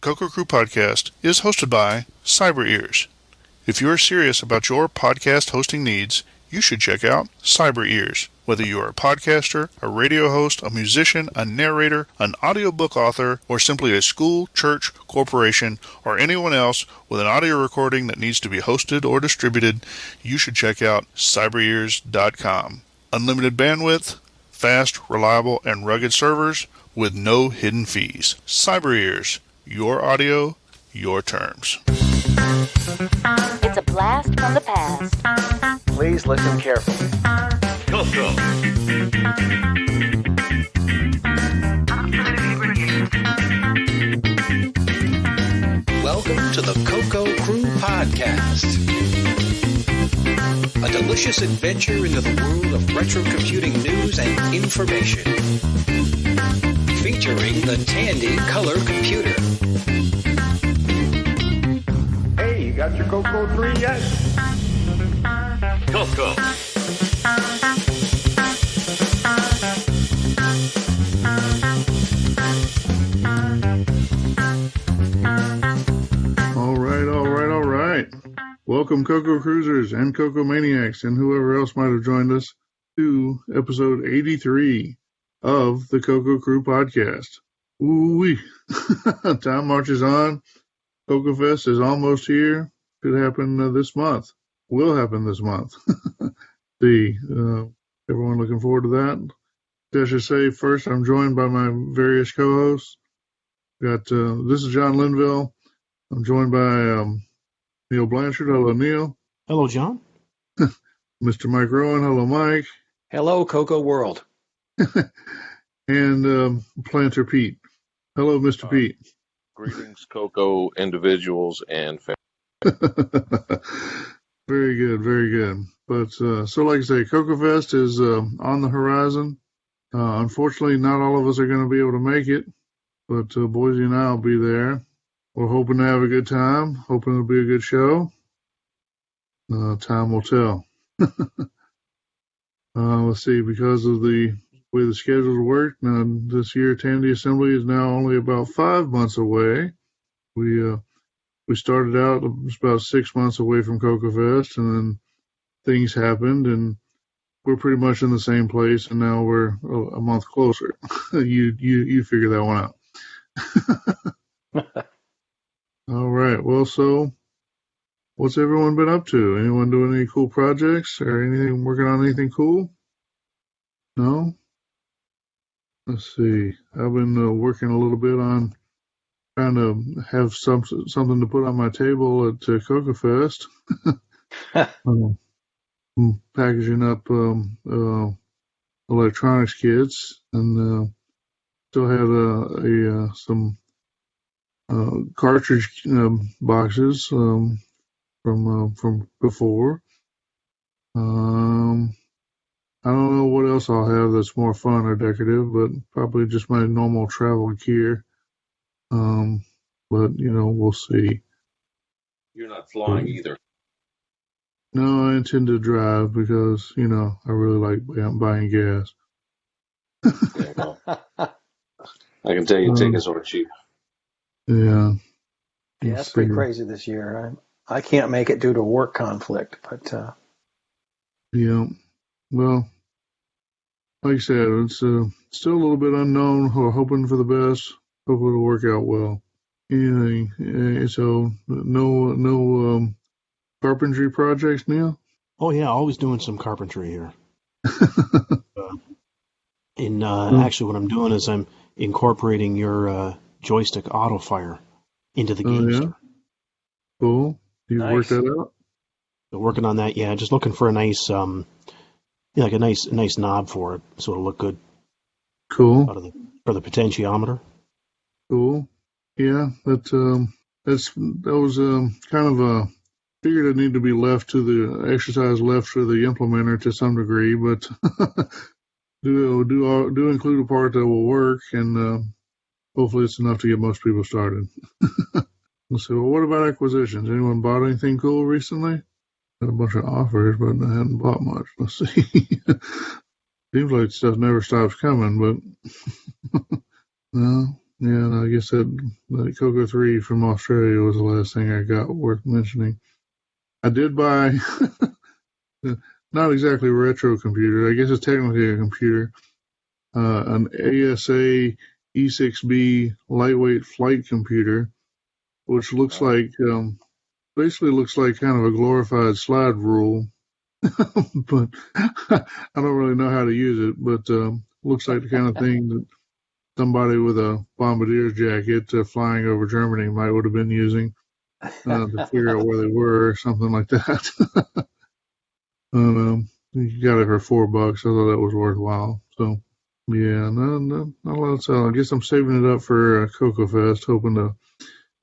CoCo Crew Podcast is hosted by CyberEars. If you are serious about your podcast hosting needs, you should check out CyberEars. Whether you are a podcaster, a radio host, a musician, a narrator, an audiobook author, or simply a school, church, corporation, or anyone else with an audio recording that needs to be hosted or distributed, you should check out cyberears.com. Unlimited bandwidth, fast, reliable, and rugged servers with no hidden fees. CyberEars, your audio, your terms. It's a blast from the past. Please listen carefully. CoCo. Welcome to the CoCo Crew Podcast. A delicious adventure into the world of retro computing news and information. Featuring the Tandy Color Computer. Hey, you got your CoCo 3 yet? CoCo. All right. Welcome, CoCo Cruisers and CoCo Maniacs and whoever else might have joined us to episode 83 of the CoCo Crew Podcast. Ooh-wee. Time marches on. CoCo Fest is almost here. Could happen this month. Will happen this month. See, everyone looking forward to that. I should say first, I'm joined by my various co-hosts. This is John Linville. I'm joined by Neil Blanchard. Hello, Neil. Hello, John. Mr. Mike Rowan. Hello, Mike. Hello, CoCo World. And Planter Pete. Hello, Mr. Pete. Greetings, CoCo individuals and families. Very good, very good. But so like I say, CoCo Fest is on the horizon. Unfortunately, not all of us are going to be able to make it, but Boise and I will be there. We're hoping to have a good time, hoping it'll be a good show. Time will tell. Let's see, because of the way the schedules work, this year Tandy Assembly is now only about 5 months away. We started out about 6 months away from CoCo Fest, and then things happened, and we're pretty much in the same place, and now we're a month closer. You figure that one out. All right. Well, so what's everyone been up to? Anyone doing any cool projects or anything, working on anything cool? No? Let's see. I've been working a little bit on trying to have something to put on my table at CoCo Fest. Packaging up electronics kits, and still had some cartridge boxes from before. I don't know what else I'll have that's more fun or decorative, but probably just my normal travel gear. But we'll see. You're not flying either. No, I intend to drive because, I really like buying gas. Yeah, well, I can tell you tickets are cheap. Yeah. Yeah, it's pretty crazy this year. I can't make it due to work conflict, but yeah. Well, like I said, it's still a little bit unknown. We're hoping for the best. Hopefully it'll work out well. Anything. So no carpentry projects, Neil? Oh, yeah, always doing some carpentry here. Actually, what I'm doing is I'm incorporating your joystick auto fire into the game. Yeah? Cool. You worked that out? So working on that, yeah. Just looking for a nice, like a nice knob for it, so it'll look good. Cool. For the potentiometer. Cool. Yeah, that was kind of a figured it need to be left to the exercise left to the implementer to some degree, but do include a part that will work, and hopefully it's enough to get most people started. Let's see. Well, what about acquisitions? Anyone bought anything cool recently? Got a bunch of offers, but I hadn't bought much. Let's see. Seems like stuff never stops coming, but no. and I guess that CoCo 3 from Australia was the last thing I got worth mentioning. I did buy, not exactly a retro computer, I guess it's technically a computer, an ASA E6B lightweight flight computer, which looks like, basically looks like kind of a glorified slide rule, but I don't really know how to use it, but looks like the kind of thing that somebody with a bombardier's jacket flying over Germany would have been using to figure out where they were or something like that. You got it for $4. I thought that was worthwhile. So, yeah, not a lot of sell. I guess I'm saving it up for Coco Fest, hoping to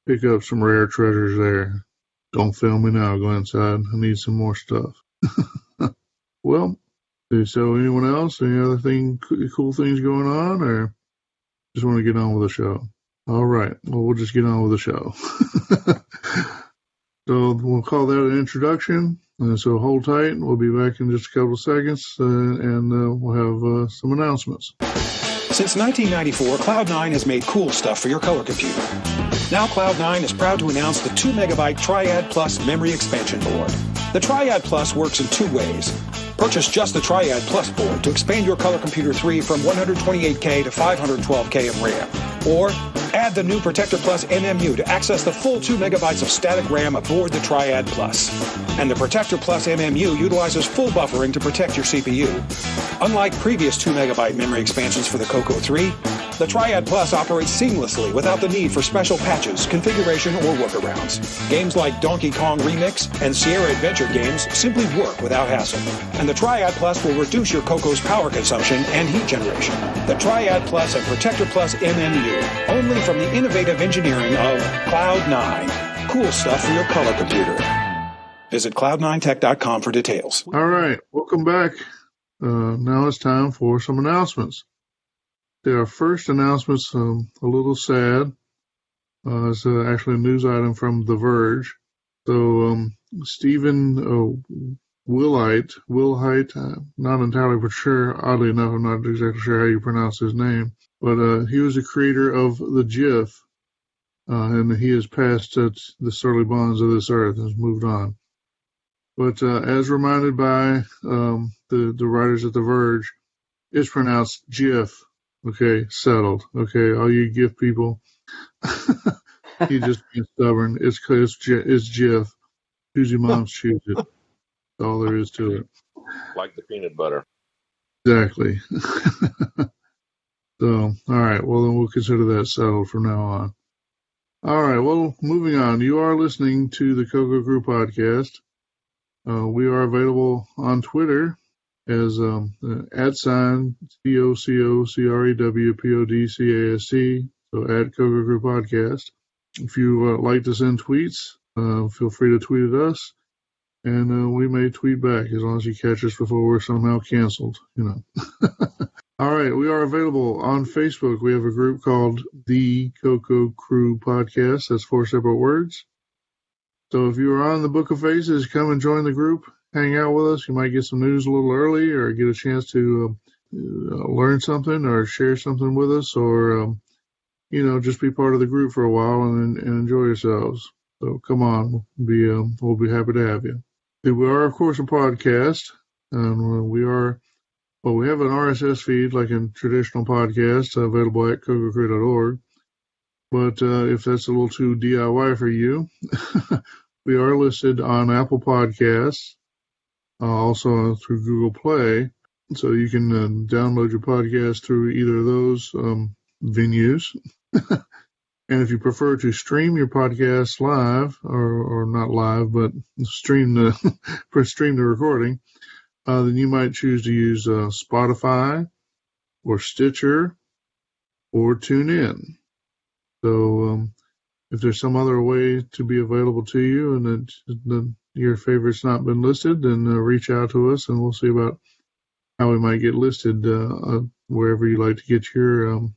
pick up some rare treasures there. Don't film me now. Go inside. I need some more stuff. Well, so anyone else? Any other cool things going on, or just want to get on with the show? All right. Well, we'll just get on with the show. So we'll call that an introduction. So hold tight. We'll be back in just a couple of seconds, and we'll have some announcements. Since 1994, Cloud9 has made cool stuff for your color computer. Now Cloud9 is proud to announce the 2 Megabyte Triad Plus memory expansion board. The Triad Plus works in 2 ways. Purchase just the Triad Plus board to expand your Color Computer 3 from 128K to 512K of RAM. Or add the new Protector Plus MMU to access the full 2 megabytes of static RAM aboard the Triad Plus. And the Protector Plus MMU utilizes full buffering to protect your CPU. Unlike previous 2 megabyte memory expansions for the CoCo 3, the Triad Plus operates seamlessly without the need for special patches, configuration, or workarounds. Games like Donkey Kong Remix and Sierra Adventure games simply work without hassle. And the Triad Plus will reduce your CoCo's power consumption and heat generation. The Triad Plus and Protector Plus MMU, only from the innovative engineering of Cloud9. Cool stuff for your color computer. Visit cloud9tech.com for details. All right, welcome back. Now it's time for some announcements. Our first announcement's a little sad. It's actually a news item from The Verge. So Stephen Wilhite, not entirely sure. Oddly enough, I'm not exactly sure how you pronounce his name. But he was the creator of the GIF, and he has passed the surly bonds of this earth and has moved on. But as reminded by the writers at The Verge, it's pronounced GIF. Okay, settled. Okay, all you GIF people, you just being stubborn. It's GIF. Choose your mom's choose it. That's all there is to it. Like the peanut butter. Exactly. So, all right. Well, then we'll consider that settled from now on. All right. Well, moving on. You are listening to the CoCo Crew Podcast. We are available on Twitter as @CoCo CrewPodcast. So @CoCo Crew Podcast. If you like to send tweets, feel free to tweet at us, and we may tweet back as long as you catch us before we're somehow canceled. All right, we are available on Facebook. We have a group called the CoCo Crew Podcast. That's 4 separate words. So if you are on the Book of Faces, come and join the group. Hang out with us. You might get some news a little early, or get a chance to learn something or share something with us, or just be part of the group for a while and enjoy yourselves. So come on, we'll be happy to have you. We are, of course, a podcast, and we have an RSS feed like a traditional podcast available at cococrew.org. But if that's a little too DIY for you, we are listed on Apple Podcasts, also through Google Play. So you can download your podcast through either of those venues. And if you prefer to stream your podcast live, or not live, but stream the recording, then you might choose to use Spotify or Stitcher or TuneIn. So if there's some other way to be available to you and that your favorite's not been listed, then reach out to us and we'll see about how we might get listed wherever you like to get your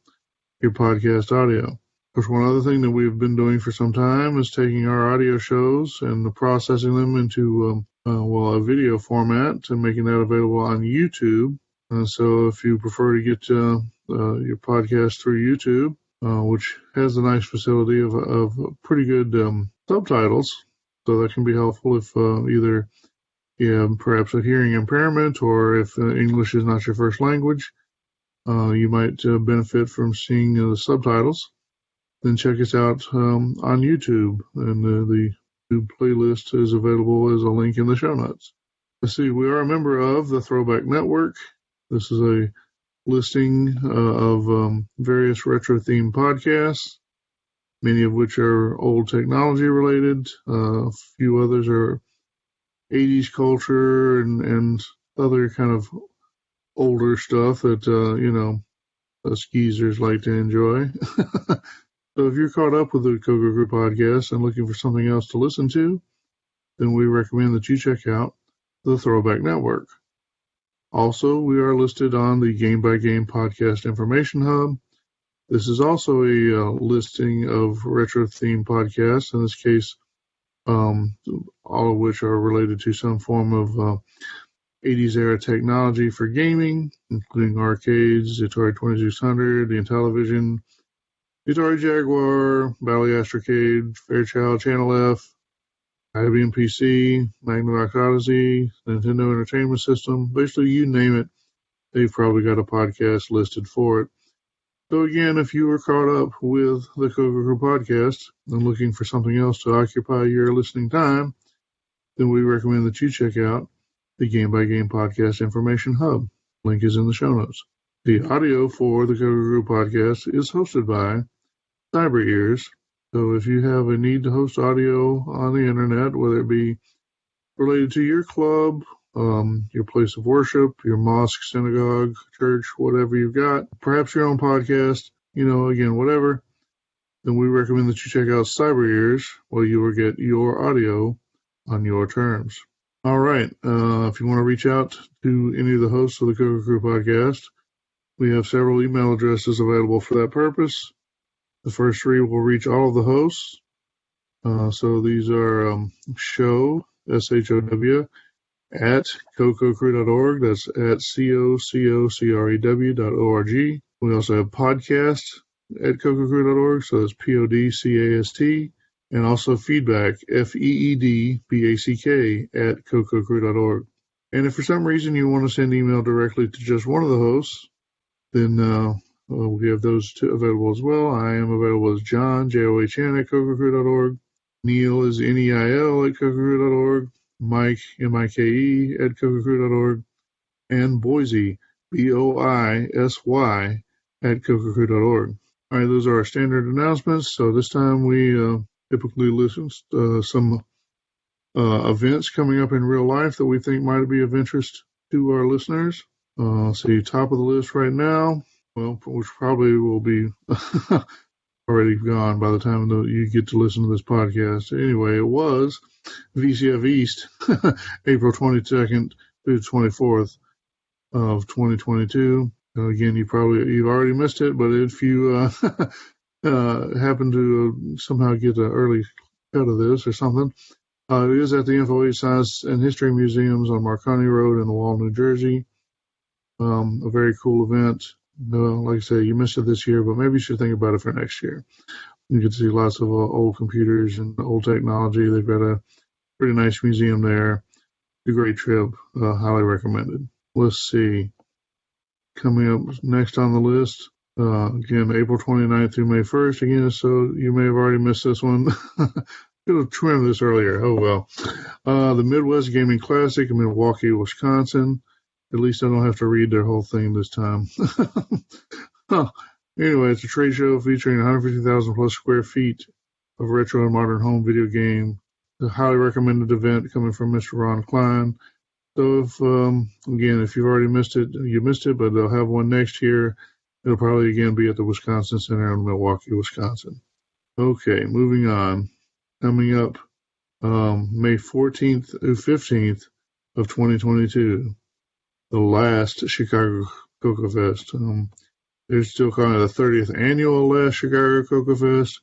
podcast audio. Of course, one other thing that we've been doing for some time is taking our audio shows and processing them into a video format and making that available on YouTube. So if you prefer to get your podcast through YouTube, which has a nice facility of pretty good subtitles. So that can be helpful if either you have perhaps a hearing impairment or if English is not your first language. You might benefit from seeing the subtitles. Then check us out on YouTube, and the YouTube playlist is available as a link in the show notes. Let's see, we are a member of the Throwback Network. This is a listing of various retro-themed podcasts, many of which are old technology related. A few others are 80s culture and other kind of older stuff that, skeezers like to enjoy. So if you're caught up with the CoCo Crew Podcast and looking for something else to listen to, then we recommend that you check out the Throwback Network. Also, we are listed on the Game by Game Podcast Information Hub. This is also a listing of retro-themed podcasts, in this case, all of which are related to some form of 80s era technology for gaming, including arcades, the Atari 2600, the Intellivision, the Atari Jaguar, Bally Astrocade, Fairchild Channel F, IBM PC, Magnavox Odyssey, Nintendo Entertainment System. Basically, you name it, they've probably got a podcast listed for it. So again, if you were caught up with the CoCo Crew Podcast and looking for something else to occupy your listening time, then we recommend that you check out the Game by Game Podcast Information Hub. Link is in the show notes. The audio for the CoCo Crew Podcast is hosted by Cyber Ears. So if you have a need to host audio on the internet, whether it be related to your club, your place of worship, your mosque, synagogue, church, whatever you've got, perhaps your own podcast, again, whatever, then we recommend that you check out Cyber Ears, where you will get your audio on your terms. All right. If you want to reach out to any of the hosts of the CoCo Crew Podcast, we have several email addresses available for that purpose. The first three will reach all of the hosts. So these are show, SHOW, at cococrew.org. That's at COCOCREW.org. We also have podcast at cococrew.org. So that's PODCAST. And also feedback, FEEDBACK, at cococrew.org. And if for some reason you want to send email directly to just one of the hosts, then we have those two available as well. I am available as John, JOHN, at cococrew.org. Neil is NEIL at cococrew.org. Mike, MIKE, at cococrew.org. And Boise, BOISY, at cococrew.org. All right, those are our standard announcements. So this time we typically listen to some events coming up in real life that we think might be of interest to our listeners. See, top of the list right now, well, which probably will be already gone by the time you get to listen to this podcast. Anyway, it was VCF East, April 22nd through 24th of 2022. Again, you've already missed it, but if you happen to somehow get an early cut of this or something, it is at the Info 8 Science and History Museums on Marconi Road in Wall, New Jersey. A very cool event. Like I say, you missed it this year, but maybe you should think about it for next year. You get to see lots of old computers and old technology. They've got a pretty nice museum there. It's a great trip. Highly recommended. Let's see. Coming up next on the list, again, April 29th through May 1st. Again, so you may have already missed this one. Could have trimmed this earlier. Oh, well. The Midwest Gaming Classic in Milwaukee, Wisconsin. At least I don't have to read their whole thing this time. Anyway, it's a trade show featuring 150,000 plus square feet of retro and modern home video game. It's a highly recommended event coming from Mr. Ron Klein. So if you've already missed it, you missed it, but they'll have one next year. It'll probably again be at the Wisconsin Center in Milwaukee, Wisconsin. Okay, moving on. Coming up May 14th through 15th of 2022. The last Chicago CoCo Fest. They're still calling it the 30th annual last Chicago CoCo Fest.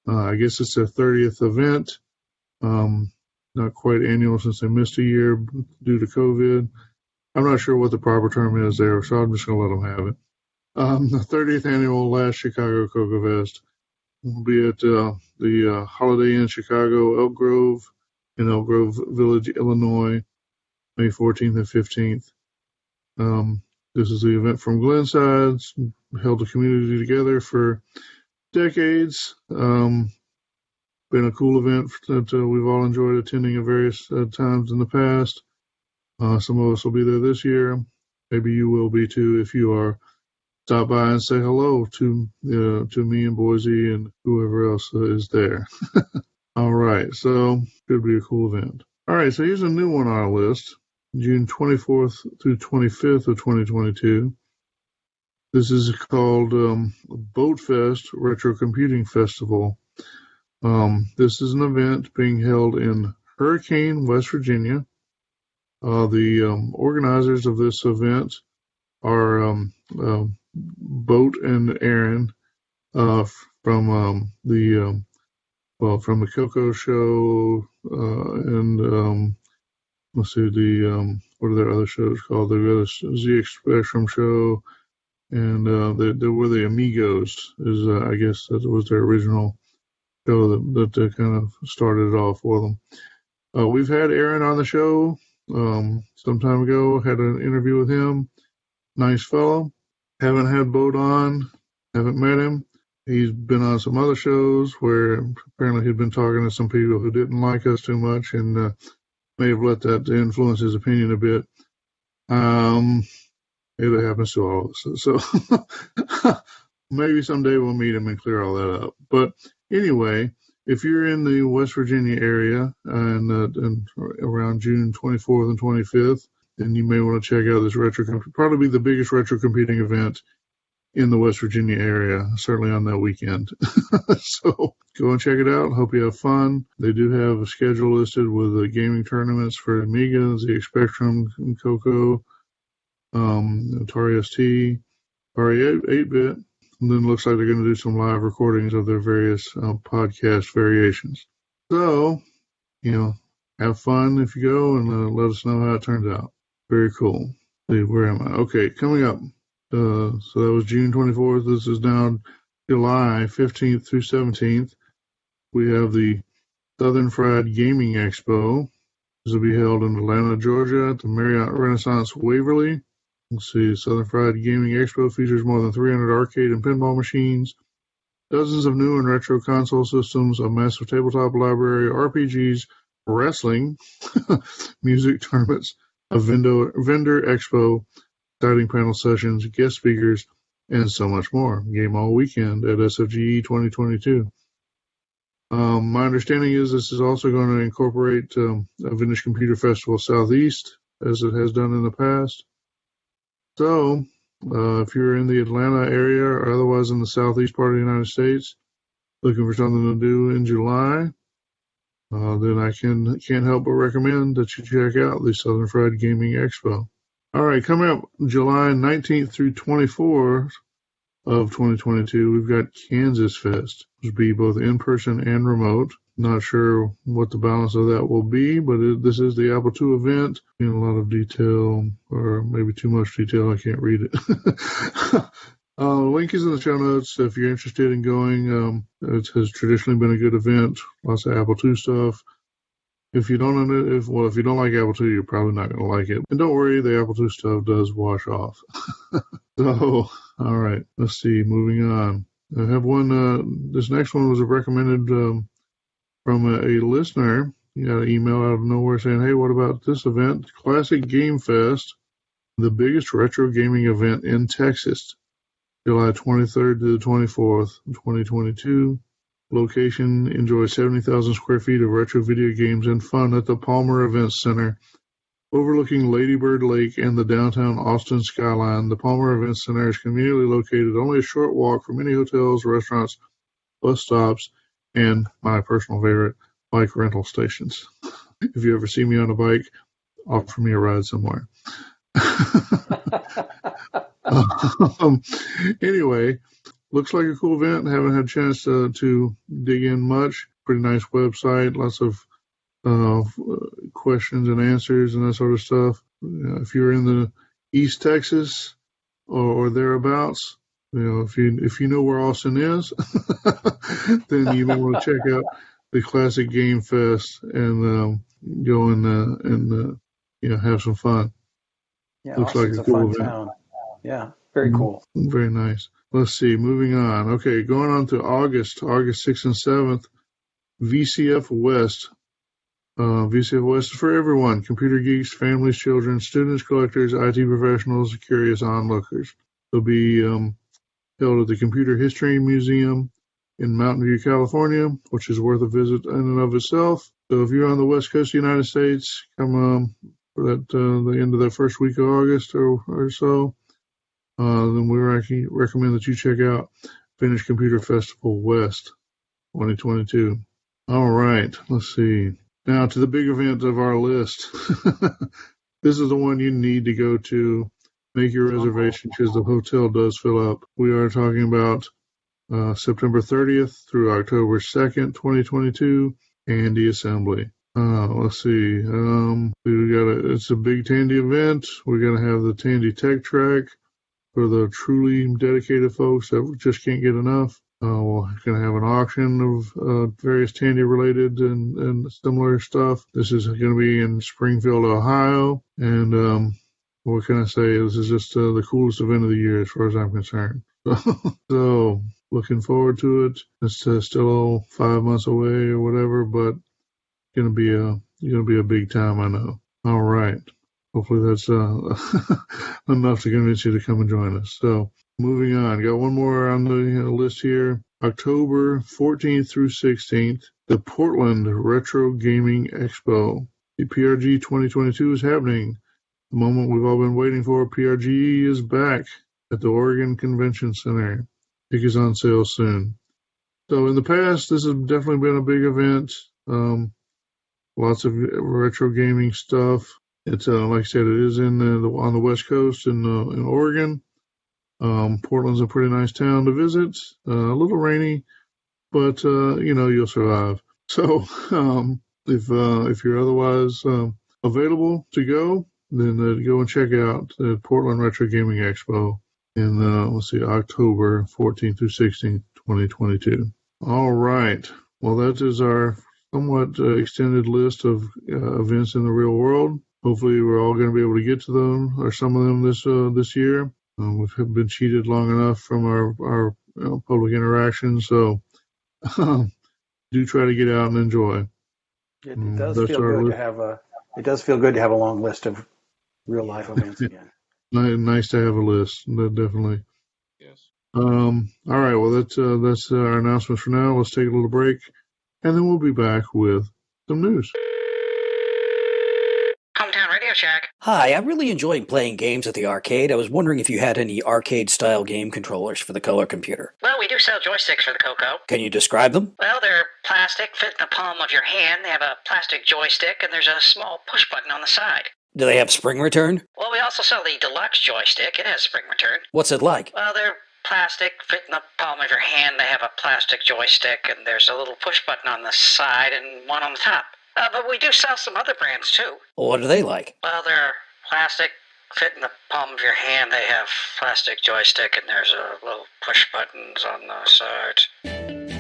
I guess it's their 30th event. Not quite annual since they missed a year due to COVID. I'm not sure what the proper term is there, so I'm just going to let them have it. The 30th annual Last Chicago CoCo Fest will be at the Holiday Inn Chicago, Elk Grove, in Elk Grove Village, Illinois, May 14th and 15th. This is the event from Glenside, held the community together for decades. Been a cool event that we've all enjoyed attending at various times in the past. Some of us will be there this year. Maybe you will be too if you are. Stop by and say hello to me and Boise and whoever else is there. All right, so should be a cool event. All right, so here's a new one on our list. June 24th through 25th of 2022. This is called Boat Fest Retro Computing Festival. This is an event being held in Hurricane, West Virginia. The organizers of this event are Boat and Aaron from the CoCo show and let's see, what are their other shows called? They've got a Z Spectrum show, and they were the Amigos, I guess that was their original show that kind of started it off for them. We've had Aaron on the show some time ago, had an interview with him. Nice fellow. Haven't had Boat on, haven't met him. He's been on some other shows where apparently he'd been talking to some people who didn't like us too much and may have let that influence his opinion a bit. It happens to all of us. So maybe someday we'll meet him and clear all that up. But anyway, if you're in the West Virginia area and around June 24th and 25th, then you may want to check out this probably the biggest retro computing event in the West Virginia area, certainly on that weekend. So go and check it out. Hope you have fun. They do have a schedule listed with the gaming tournaments for Amiga, ZX Spectrum, CoCo, Atari ST, Atari 8-bit. And then it looks like they're going to do some live recordings of their various podcast variations. So, have fun if you go and let us know how it turns out. Very cool. See, where am I? Okay, coming up. So that was June 24th. This is now July 15th through 17th. We have the Southern Fried Gaming Expo. This will be held in Atlanta, Georgia at the Marriott Renaissance Waverly. Let's see, Southern Fried Gaming Expo features more than 300 arcade and pinball machines, dozens of new and retro console systems, a massive tabletop library, RPGs, wrestling, music tournaments, a vendor expo, exciting panel sessions, guest speakers, and so much more. Game all weekend at SFGE 2022. My understanding is this is also going to incorporate a Vintage Computer Festival Southeast, as it has done in the past. So, if you're in the Atlanta area or otherwise in the southeast part of the United States, looking for something to do in July, then I can't help but recommend that you check out the Southern Fried Gaming Expo. All right, coming up July 19th through 24th of 2022, we've got Kansas Fest, which will be both in-person and remote. Not sure what the balance of that will be, but this is the Apple II event. In a lot of detail, or maybe too much detail, I can't read it. Link is in the show notes if you're interested in going. It has traditionally been a good event, lots of Apple II stuff. If you don't like Apple II, you're probably not going to like it. And don't worry, the Apple II stuff does wash off. So, all right, let's see. Moving on. I have one. This next one was recommended from a listener. He got an email out of nowhere saying, "Hey, what about this event? Classic Game Fest, the biggest retro gaming event in Texas, July 23rd to the 24th, 2022." Location, enjoy 70,000 square feet of retro video games and fun at the Palmer Events Center. Overlooking Lady Bird Lake and the downtown Austin skyline, the Palmer Events Center is conveniently located only a short walk from many hotels, restaurants, bus stops, and my personal favorite, bike rental stations. If you ever see me on a bike, offer me a ride somewhere. Anyway, looks like a cool event. Haven't had a chance to dig in much. Pretty nice website. Lots of questions and answers and that sort of stuff. If you're in the East Texas or thereabouts, if you know where Austin is, then you may want to check out the Classic Game Fest and go and have some fun. Yeah, Looks Austin's like a cool fun event. town. Yeah, very cool. Very nice. Let's see. Moving on. Okay, going on to August 6th and 7th, VCF West. VCF West is for everyone: computer geeks, families, children, students, collectors, IT professionals, curious onlookers. It'll be held at the Computer History Museum in Mountain View, California, which is worth a visit in and of itself. So if you're on the West Coast of the United States, come for that the end of that first week of August or so. Then we recommend that you check out Finnish Computer Festival West 2022. All right, let's see. Now to the big event of our list. This is the one you need to go to. Make your reservation because the hotel does fill up. We are talking about September 30th through October 2nd, 2022, Tandy Assembly. Let's see. It's a big Tandy event. We're going to have the Tandy Tech Track for the truly dedicated folks that just can't get enough. We're going to have an auction of various Tandy-related and similar stuff. This is going to be in Springfield, Ohio. And what can I say? This is just the coolest event of the year as far as I'm concerned. So looking forward to it. It's still 5 months away or whatever, but it's going to be a big time, I know. All right. Hopefully that's enough to convince you to come and join us. So moving on, got one more on the list here. October 14th through 16th, the Portland Retro Gaming Expo. The PRG 2022 is happening. The moment we've all been waiting for. PRGE is back at the Oregon Convention Center. Tickets on sale soon. So in the past, this has definitely been a big event. Lots of retro gaming stuff. It's like I said, it is on the West Coast in Oregon. Portland's a pretty nice town to visit. A little rainy, but you'll survive. So if you're otherwise available to go, then go and check out the Portland Retro Gaming Expo in October 14th through 16th, 2022. All right. Well, that is our somewhat extended list of events in the real world. Hopefully, we're all going to be able to get to them or some of them this year. We've been cheated long enough from our public interactions, so do try to get out and enjoy. It does feel good to have It does feel good to have a long list of real life events again. Nice to have a list, definitely. Yes. All right. Well, that's our announcements for now. Let's take a little break, and then we'll be back with some news. Hometown Radio Shack. Hi, I'm really enjoying playing games at the arcade. I was wondering if you had any arcade-style game controllers for the color computer. Well, we do sell joysticks for the CoCo. Can you describe them? Well, they're plastic, fit in the palm of your hand. They have a plastic joystick, and there's a small push button on the side. Do they have spring return? Well, we also sell the deluxe joystick. It has spring return. What's it like? Well, they're plastic, fit in the palm of your hand. They have a plastic joystick, and there's a little push button on the side and one on the top. But we do sell some other brands, too. What are they like? Well, they're plastic, fit in the palm of your hand. They have plastic joystick, and there's a little push buttons on the sides.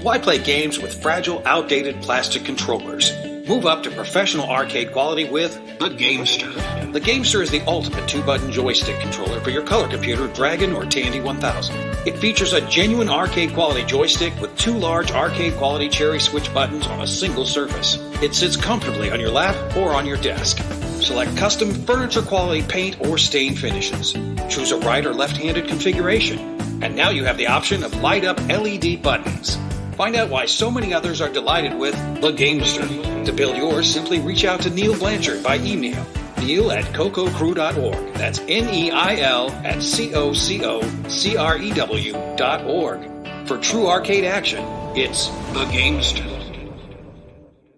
Why play games with fragile, outdated plastic controllers? Move up to professional arcade quality with the Gamester. The Gamester is the ultimate 2-button joystick controller for your color computer, Dragon or Tandy 1000. It features a genuine arcade quality joystick with 2 large arcade quality cherry switch buttons on a single surface. It sits comfortably on your lap or on your desk. Select custom furniture quality paint or stain finishes. Choose a right or left-handed configuration. And now you have the option of light up LED buttons. Find out why so many others are delighted with the Gamester. To build yours, simply reach out to Neil Blanchard by email. Neil at CoCoCrew.org. That's NEIL at CoCoCrew.org. For true arcade action, it's the Gamester.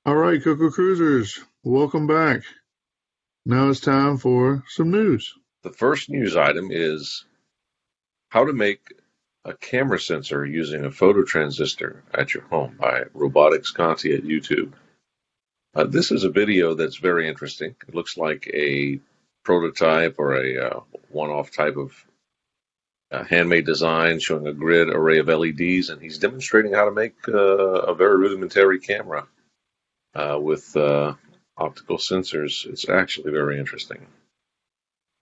All right, Coco Cruisers, welcome back. Now it's time for some news. The first news item is how to make a camera sensor using a phototransistor at your home by Robotics Conti at YouTube. This is a video that's very interesting. It looks like a prototype or a one-off type of handmade design showing a grid array of LEDs, and he's demonstrating how to make a very rudimentary camera with optical sensors. It's actually very interesting.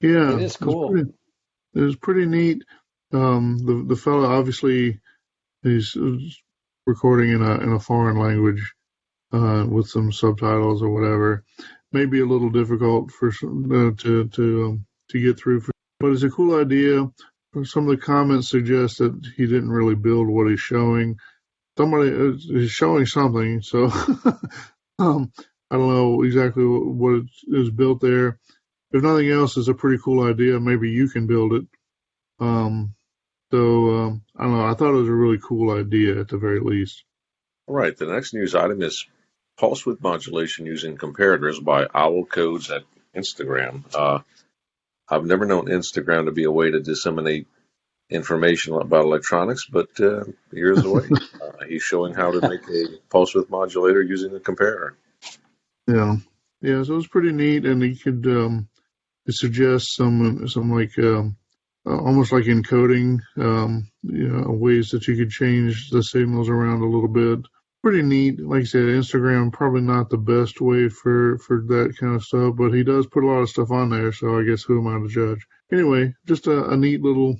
Yeah, it is cool. It was pretty neat. The fellow obviously he's recording in a foreign language with some subtitles or whatever. Maybe a little difficult for to get through, but it's a cool idea. Some of the comments suggest that he didn't really build what he's showing. Somebody is showing something, so I don't know exactly what is built there. If nothing else, it's a pretty cool idea. Maybe you can build it. I don't know. I thought it was a really cool idea at the very least. All right. The next news item is pulse width modulation using comparators by Owl Codes at Instagram. I've never known Instagram to be a way to disseminate information about electronics, but here's the way. He's showing how to make a pulse width modulator using a comparator. Yeah. So it was pretty neat, and he could suggest some like almost like encoding, ways that you could change the signals around a little bit. Pretty neat. Like I said, Instagram probably not the best way for that kind of stuff, but he does put a lot of stuff on there, so I guess who am I to judge? Anyway, just a neat little,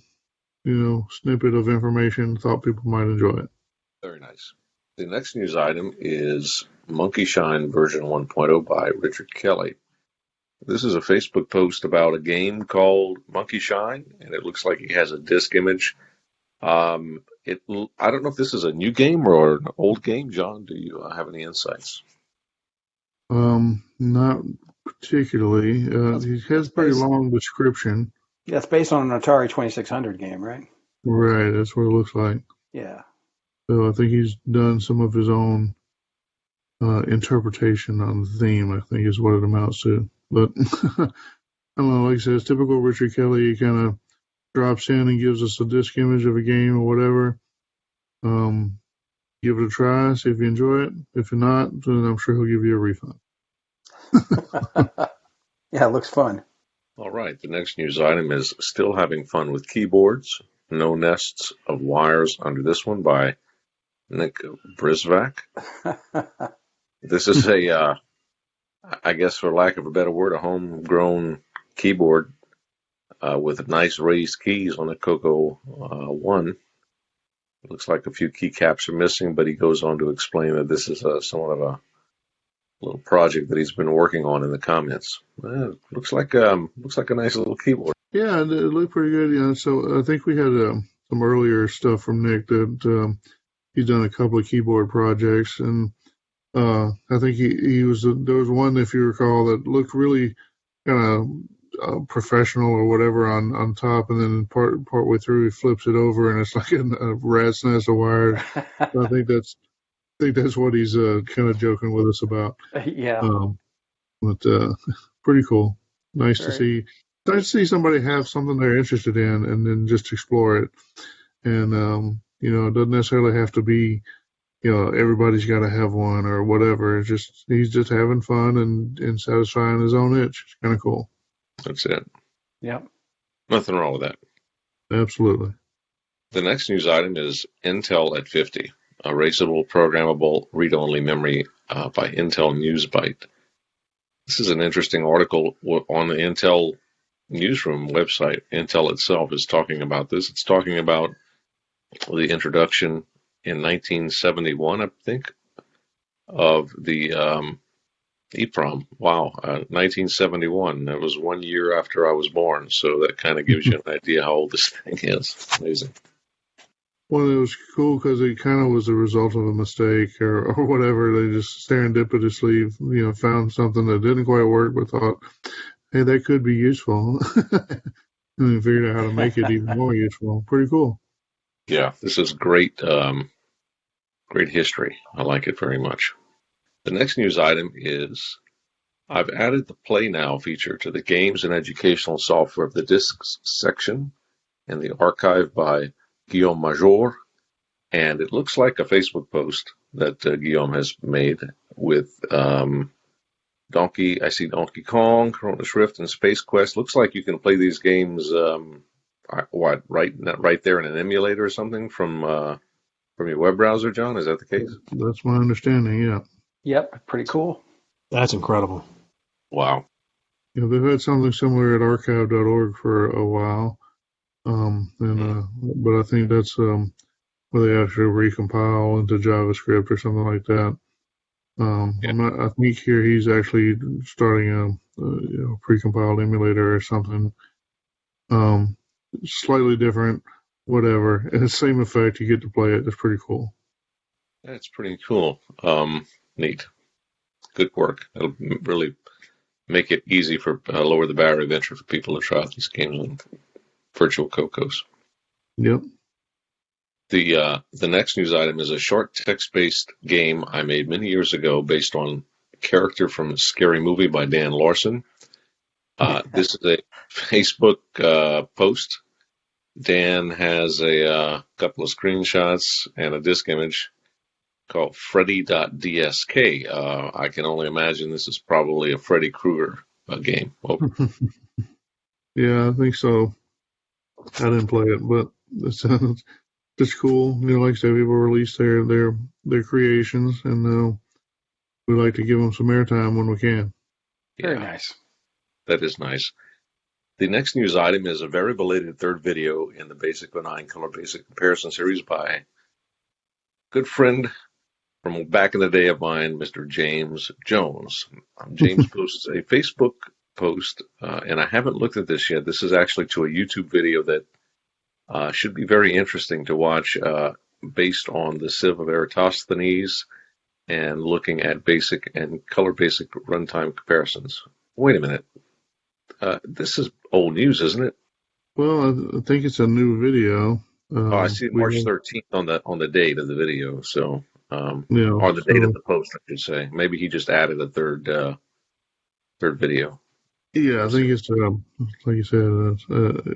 snippet of information. Thought people might enjoy it. Very nice. The next news item is Monkey Shine version 1.0 by Richard Kelly. This is a Facebook post about a game called Monkey Shine, and it looks like he has a disk image. I don't know if this is a new game or an old game. John, do you have any insights? Not particularly. He has a pretty long description. Yeah, it's based on an Atari 2600 game, right? Right, that's what it looks like. Yeah. So I think he's done some of his own interpretation on the theme, I think is what it amounts to. But I don't know, like I said, it's typical Richard Kelly. He kind of drops in and gives us a disk image of a game or whatever. Give it a try, see if you enjoy it. If you're not, then I'm sure he'll give you a refund. Yeah, it looks fun. All right, the next news item is still having fun with keyboards. No nests of wires under this one by Nick Brisvac. This is I guess for lack of a better word, a homegrown keyboard with nice raised keys on the CoCo 1. It looks like a few keycaps are missing, but he goes on to explain that this is somewhat of a little project that he's been working on in the comments. Looks like a nice little keyboard. Yeah, it looked pretty good. So I think we had some earlier stuff from Nick that he's done a couple of keyboard projects, and I think there was one, if you recall, that looked really kind of professional or whatever on top, and then partway through he flips it over and it's like a rat's nest of wires. So I think that's what he's kind of joking with us about. Yeah. But pretty cool. Nice to see. Nice to see somebody have something they're interested in and then just explore it. And it doesn't necessarily have to be, everybody's got to have one or whatever. It's just he's just having fun and satisfying his own itch. It's kind of cool. That's it. Yep. Nothing wrong with that. Absolutely. The next news item is Intel at 50, erasable programmable read-only memory by Intel Newsbyte. This is an interesting article on the Intel Newsroom website. Intel itself is talking about this. It's talking about the introduction in 1971, I think, of the EEPROM. Wow, 1971. That was 1 year after I was born, so that kind of gives you an idea how old this thing is. Amazing. Well, it was cool because it kind of was a result of a mistake or whatever. They just serendipitously, found something that didn't quite work, but thought, hey, that could be useful. And then figured out how to make it even more useful. Pretty cool. Yeah, this is great history. I like it very much. The next news item is I've added the Play Now feature to the games and educational software of the discs section in the archive by Guillaume Major, and it looks like a Facebook post that Guillaume has made with I see Donkey Kong, Chrono Rift, and Space Quest. Looks like you can play these games what, right there in an emulator or something from your web browser, John? Is that the case? That's my understanding, yeah. Yep, pretty cool. That's incredible. Wow. They've had something similar at archive.org for a while, but I think that's where they actually recompile into JavaScript or something like that. I think here he's actually starting a precompiled emulator or something. Slightly different, whatever. And the same effect, you get to play it. It's pretty cool. That's pretty cool. Neat. Good work. It'll really make it easy for lower the barrier of entry for people to try out these games on virtual CoCos. Yep. The next news item is a short text-based game I made many years ago based on a character from a scary movie by Dan Larson. This is a Facebook post. Dan has a couple of screenshots and a disk image called Freddy.dsk. I can only imagine this is probably a Freddy Krueger game. Yeah, I think so. I didn't play it, but it sounds just cool. Like I said, people release their creations, and we like to give them some airtime when we can. Very nice. That is nice. The next news item is a very belated third video in the Basic 09 Color Basic Comparison Series by a good friend from back in the day of mine, Mr. James Jones. James posts a Facebook post, and I haven't looked at this yet. This is actually to a YouTube video that should be very interesting to watch, based on the Civ of Eratosthenes and looking at basic and color basic runtime comparisons. Wait a minute. This is old news, isn't it? Well, I think it's a new video. I see March 13th on the date of the video. So, or the date of the post, I should say. Maybe he just added a third video. Yeah, I think it's like you said, a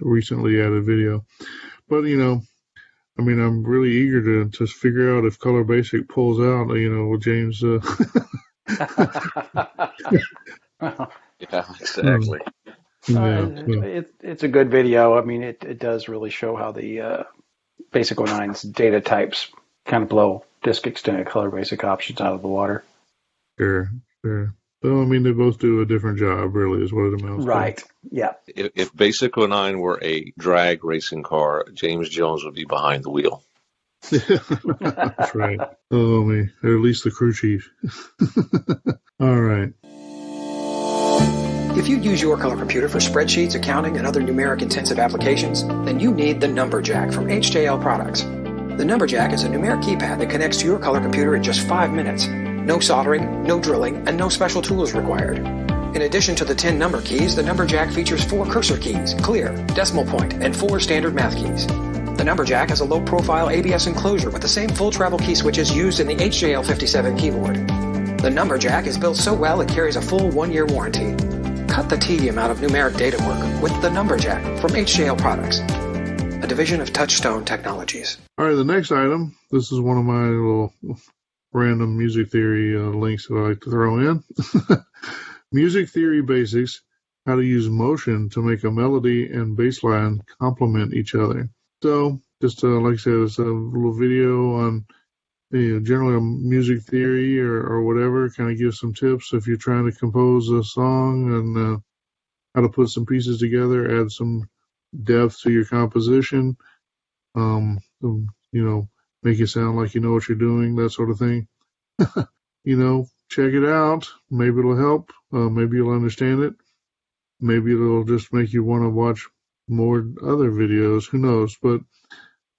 recently added video. But I'm really eager to figure out if Color Basic pulls out. With James. Yeah, exactly. It's a good video. I mean, it does really show how the Basic 09's data types kind of blow disk extended Color Basic options out of the water. Sure. Well, they both do a different job, really, is what it amounts to. Right, yeah. If Basic 09 were a drag racing car, James Jones would be behind the wheel. That's right. Oh, me. Or at least the crew chief. All right. If you use your color computer for spreadsheets, accounting, and other numeric-intensive applications, then you need the Numberjack from HJL Products. The Numberjack is a numeric keypad that connects to your color computer in just 5 minutes. No soldering, no drilling, and no special tools required. In addition to the 10 number keys, the Numberjack features 4 cursor keys, clear, decimal point, and 4 standard math keys. The Numberjack has a low-profile ABS enclosure with the same full travel key switches used in the HJL 57 keyboard. The Numberjack is built so well it carries a full 1-year warranty. Cut the tedium out of numeric data work with the Numberjack from HJL Products, a division of Touchstone Technologies. All right, the next item. This is one of my little random music theory links that I like to throw in. Music Theory Basics, how to use motion to make a melody and bass line complement each other. So, just like I said, it's a little video on generally on music theory or whatever, kind of gives some tips if you're trying to compose a song and how to put some pieces together, add some depth to your composition, make it sound like you know what you're doing, that sort of thing. Check it out. Maybe it'll help. Maybe you'll understand it. Maybe it'll just make you want to watch more other videos. Who knows? But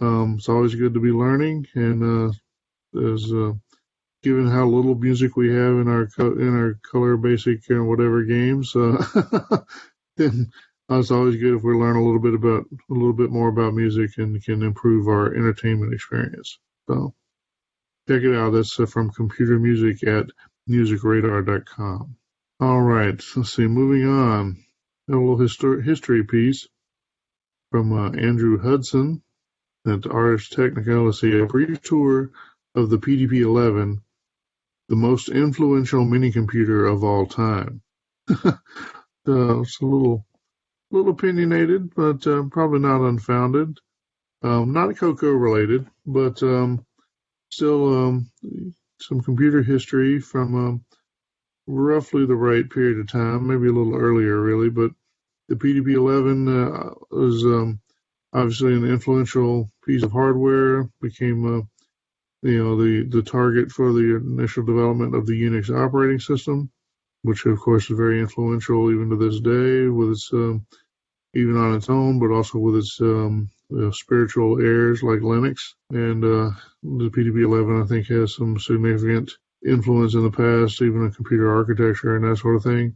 it's always good to be learning. And given how little music we have in our color basic whatever games, then it's always good if we learn a little bit more about music and can improve our entertainment experience. So check it out. That's from Computer Music at musicradar.com. All right, let's see. Moving on, a little history piece from Andrew Hudson at Ars Technica. Let's see, a brief tour of the PDP-11, the most influential mini computer of all time. So it's a little little opinionated, but probably not unfounded. Not CoCo related, but still some computer history from roughly the right period of time, maybe a little earlier, really. But the PDP-11 was obviously an influential piece of hardware, became the target for the initial development of the Unix operating system, which of course is very influential even to this day, with its even on its own, but also with its spiritual heirs like Linux. And the PDP-11, I think, has some significant influence in the past, even in computer architecture and that sort of thing.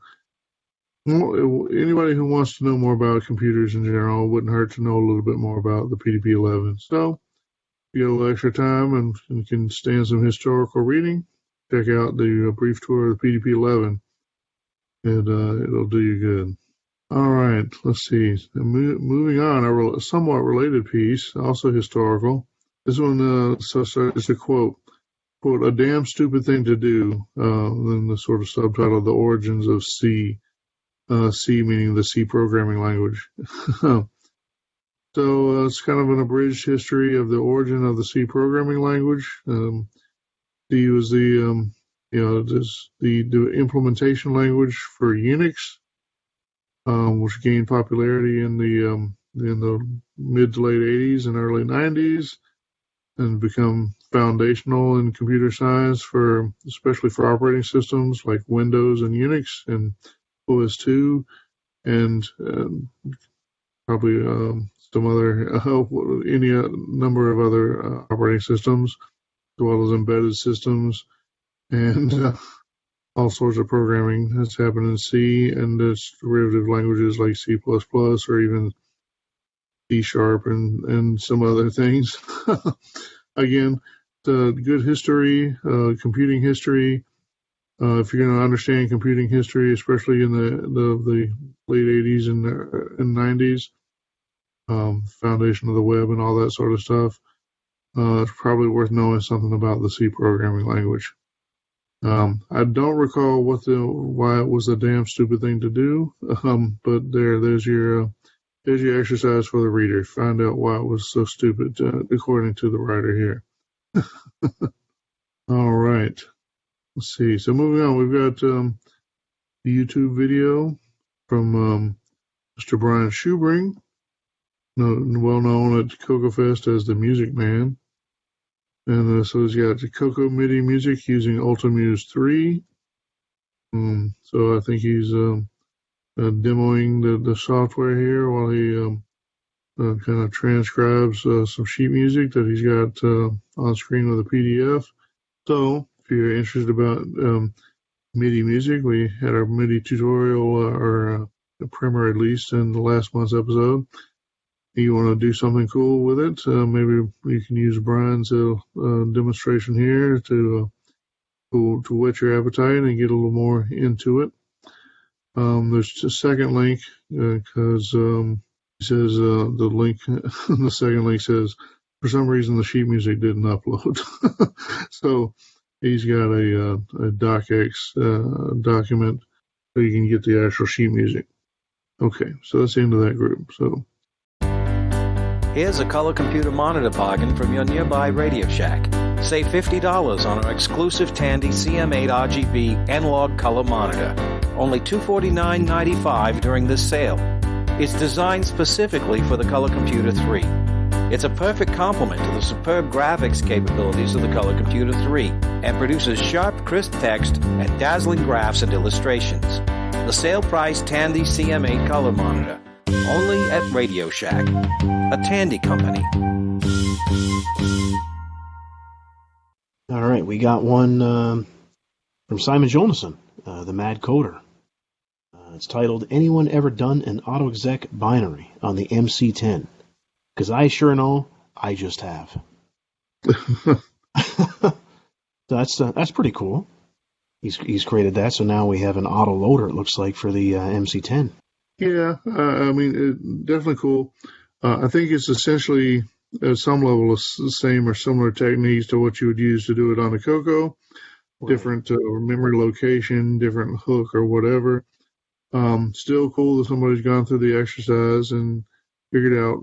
Anybody who wants to know more about computers in general, it wouldn't hurt to know a little bit more about the PDP-11. So, if you get a little extra time and you can stand some historical reading, check out the brief tour of the PDP-11, and it'll do you good. All right, let's see. Moving on, a somewhat related piece, also historical. This one is a quote, "A damn stupid thing to do," then the sort of subtitle, "The Origins of C." C meaning the C programming language. So it's kind of an abridged history of the origin of the C programming language. C was the implementation language for Unix, which gained popularity in the mid to late 80s and early 90s, and become foundational in computer science especially for operating systems like Windows and Unix and OS2, and probably some other any number of other operating systems, as well as embedded systems, and all sorts of programming that's happened in C and its derivative languages like C++ or even C# and some other things. Again, it's a good history, computing history. If you're going to understand computing history, especially in the late 80s and 90s, foundation of the web and all that sort of stuff, it's probably worth knowing something about the C programming language. I don't recall why it was a damn stupid thing to do, but there's your exercise for the reader. Find out why it was so stupid, according to the writer here. All right. Let's see. So moving on, we've got the YouTube video from Mr. Brian Schubring, well known at CoCo Fest as the Music Man. And so he's got the CoCo MIDI music using Ultimuse 3. So I think he's demoing the software here while he kind of transcribes some sheet music that he's got on screen with a PDF. So if you're interested about MIDI music, we had our MIDI tutorial or a primer at least in the last month's episode. You want to do something cool with it, maybe you can use Brian's demonstration here to whet your appetite and get a little more into it. There's a second link because he says the link, the second link says, for some reason the sheet music didn't upload. So he's got a docx document so you can get the actual sheet music. Okay, so that's the end of that group. So here's a color computer monitor bargain from your nearby Radio Shack. Save $50 on our exclusive Tandy CM8 RGB analog color monitor. Only $249.95 during this sale. It's designed specifically for the Color Computer 3. It's a perfect complement to the superb graphics capabilities of the Color Computer 3 and produces sharp, crisp text and dazzling graphs and illustrations. The sale price Tandy CM8 color monitor. Only at Radio Shack, a Tandy company. All right, we got one from Simon Jonason, the Mad Coder. It's titled, "Anyone Ever Done an AutoExec Binary on the MC10? Because I sure know I just have." That's pretty cool. He's created that, so now we have an auto loader, it looks like, for the MC10. Yeah, I mean, definitely cool. I think it's essentially, at some level, the same or similar techniques to what you would use to do it on a CoCo. Right. Different memory location, different hook or whatever. Still cool that somebody's gone through the exercise and figured out,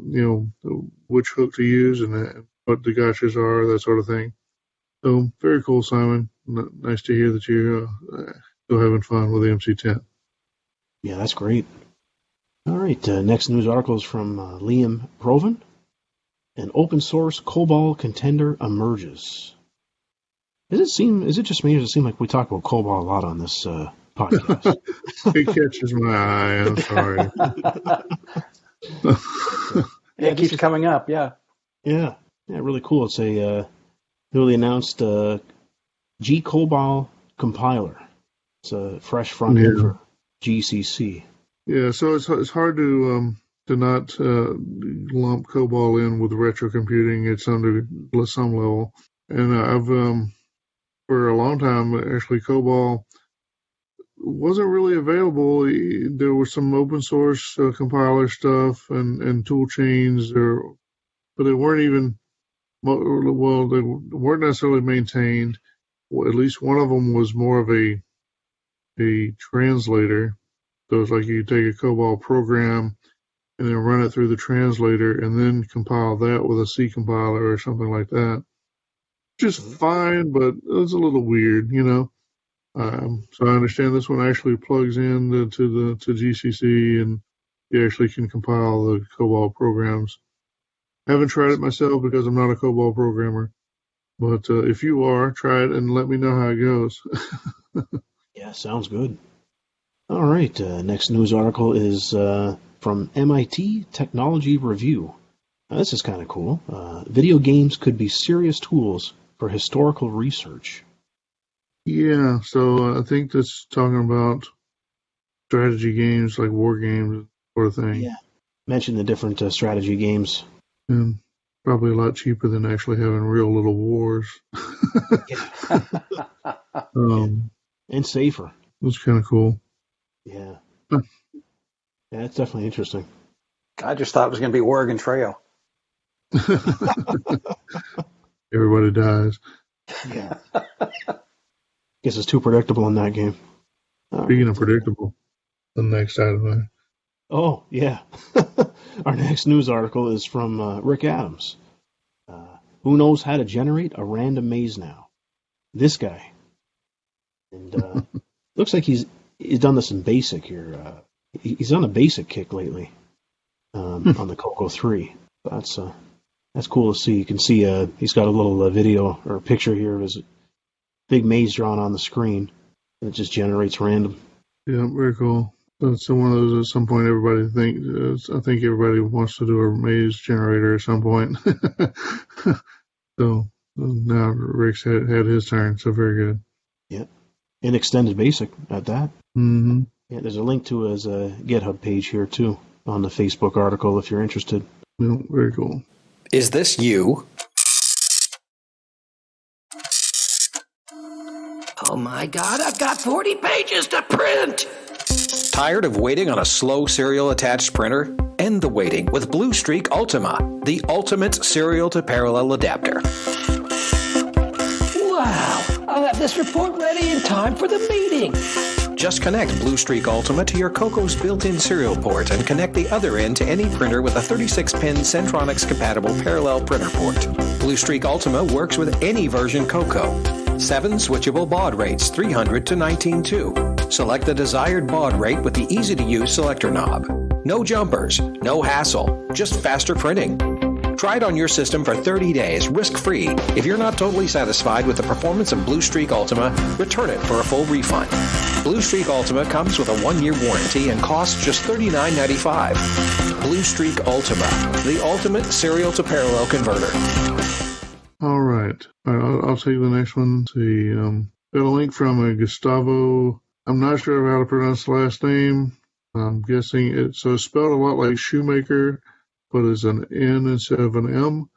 which hook to use and what the gotchas are, that sort of thing. So very cool, Simon. Nice to hear that you're still having fun with the MC10. Yeah, that's great. All right, next news article is from Liam Proven. An open source COBOL contender emerges. Does it just me, or does it seem like we talk about COBOL a lot on this podcast? It catches my eye. I'm sorry. It keeps coming up. Yeah. Yeah, really cool. It's a newly announced G-COBOL compiler. It's a fresh front end for GCC. Yeah, so it's hard to not lump COBOL in with retro computing. It's under some level, and I've for a long time actually COBOL wasn't really available. There was some open source compiler stuff and tool chains, but they weren't even they weren't necessarily maintained. Well, at least one of them was more of a translator. So it's like you take a COBOL program and then run it through the translator and then compile that with a C compiler or something like that. Just fine, but it was a little weird, So I understand this one actually plugs in to GCC and you actually can compile the COBOL programs. I haven't tried it myself because I'm not a COBOL programmer. But if you are, try it and let me know how it goes. Yeah, sounds good. All right, next news article is from MIT Technology Review. This is kind of cool. Video games could be serious tools for historical research. Yeah, so I think that's talking about strategy games like war games sort of thing. Yeah, mention the different strategy games. And probably a lot cheaper than actually having real little wars. And safer. That's kind of cool. Yeah. Yeah, it's definitely interesting. I just thought it was going to be Oregon Trail. Everybody dies. Yeah. Guess it's too predictable in that game. Speaking of predictable, the next item there. Oh, yeah. Our next news article is from Rick Adams. Who knows how to generate a random maze now? This guy. And looks like he's done this in BASIC here. He's on a BASIC kick lately on the CoCo 3. That's cool to see. You can see he's got a little video or picture here of his big maze drawn on the screen. And it just generates random. Yeah, very cool. So one of those at some point everybody thinks. I think everybody wants to do a maze generator at some point. So now Rick's had his turn. So very good. Yeah. And extended BASIC at that. Mm-hmm. Yeah, there's a link to his GitHub page here, too, on the Facebook article if you're interested. Yeah, very cool. Is this you? Oh my God, I've got 40 pages to print! Tired of waiting on a slow serial attached printer? End the waiting with Blue Streak Ultima, the ultimate serial to parallel adapter. Wow, I'll have this report ready in time for the meeting. Just connect Blue Streak Ultima to your CoCo's built-in serial port and connect the other end to any printer with a 36-pin Centronics-compatible parallel printer port. Blue Streak Ultima works with any version CoCo. 7 switchable baud rates, 300 to 19.2. Select the desired baud rate with the easy-to-use selector knob. No jumpers, no hassle, just faster printing. Try it on your system for 30 days, risk-free. If you're not totally satisfied with the performance of Blue Streak Ultima, return it for a full refund. Blue Streak Ultima comes with a 1-year warranty and costs just $39.95. Blue Streak Ultima, the ultimate serial to parallel converter. All right. I'll take the next one. See, got a link from Gustavo. I'm not sure how to pronounce the last name. I'm guessing it's spelled a lot like Shoemaker, but it's an N instead of an M.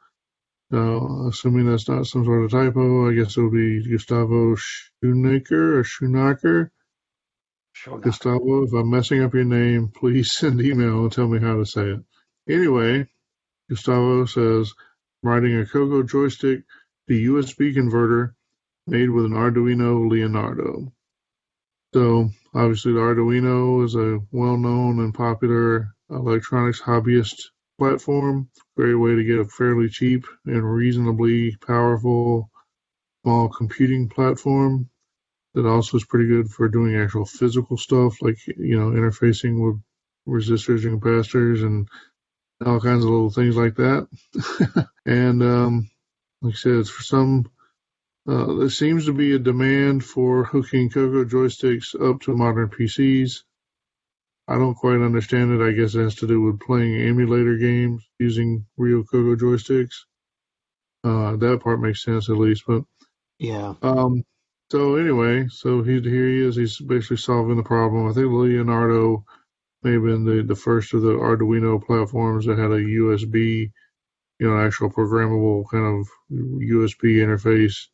Assuming that's not some sort of typo, I guess it would be Gustavo Shoemaker or Shoemaker. Sure. Gustavo, if I'm messing up your name, please send email and tell me how to say it. Anyway, Gustavo says, writing a CoCo joystick to USB converter made with an Arduino Leonardo. So Obviously, the Arduino is a well-known and popular electronics hobbyist platform. Great way to get a fairly cheap and reasonably powerful small computing platform that also is pretty good for doing actual physical stuff, like, interfacing with resistors and capacitors and all kinds of little things like that. And like I said, it's for some, there seems to be a demand for hooking CoCo joysticks up to modern PCs. I don't quite understand it. I guess it has to do with playing emulator games using real CoCo joysticks. That part makes sense, at least. But yeah. So anyway, here he is. He's basically solving the problem. I think Leonardo may have been the first of the Arduino platforms that had a USB, actual programmable kind of USB interface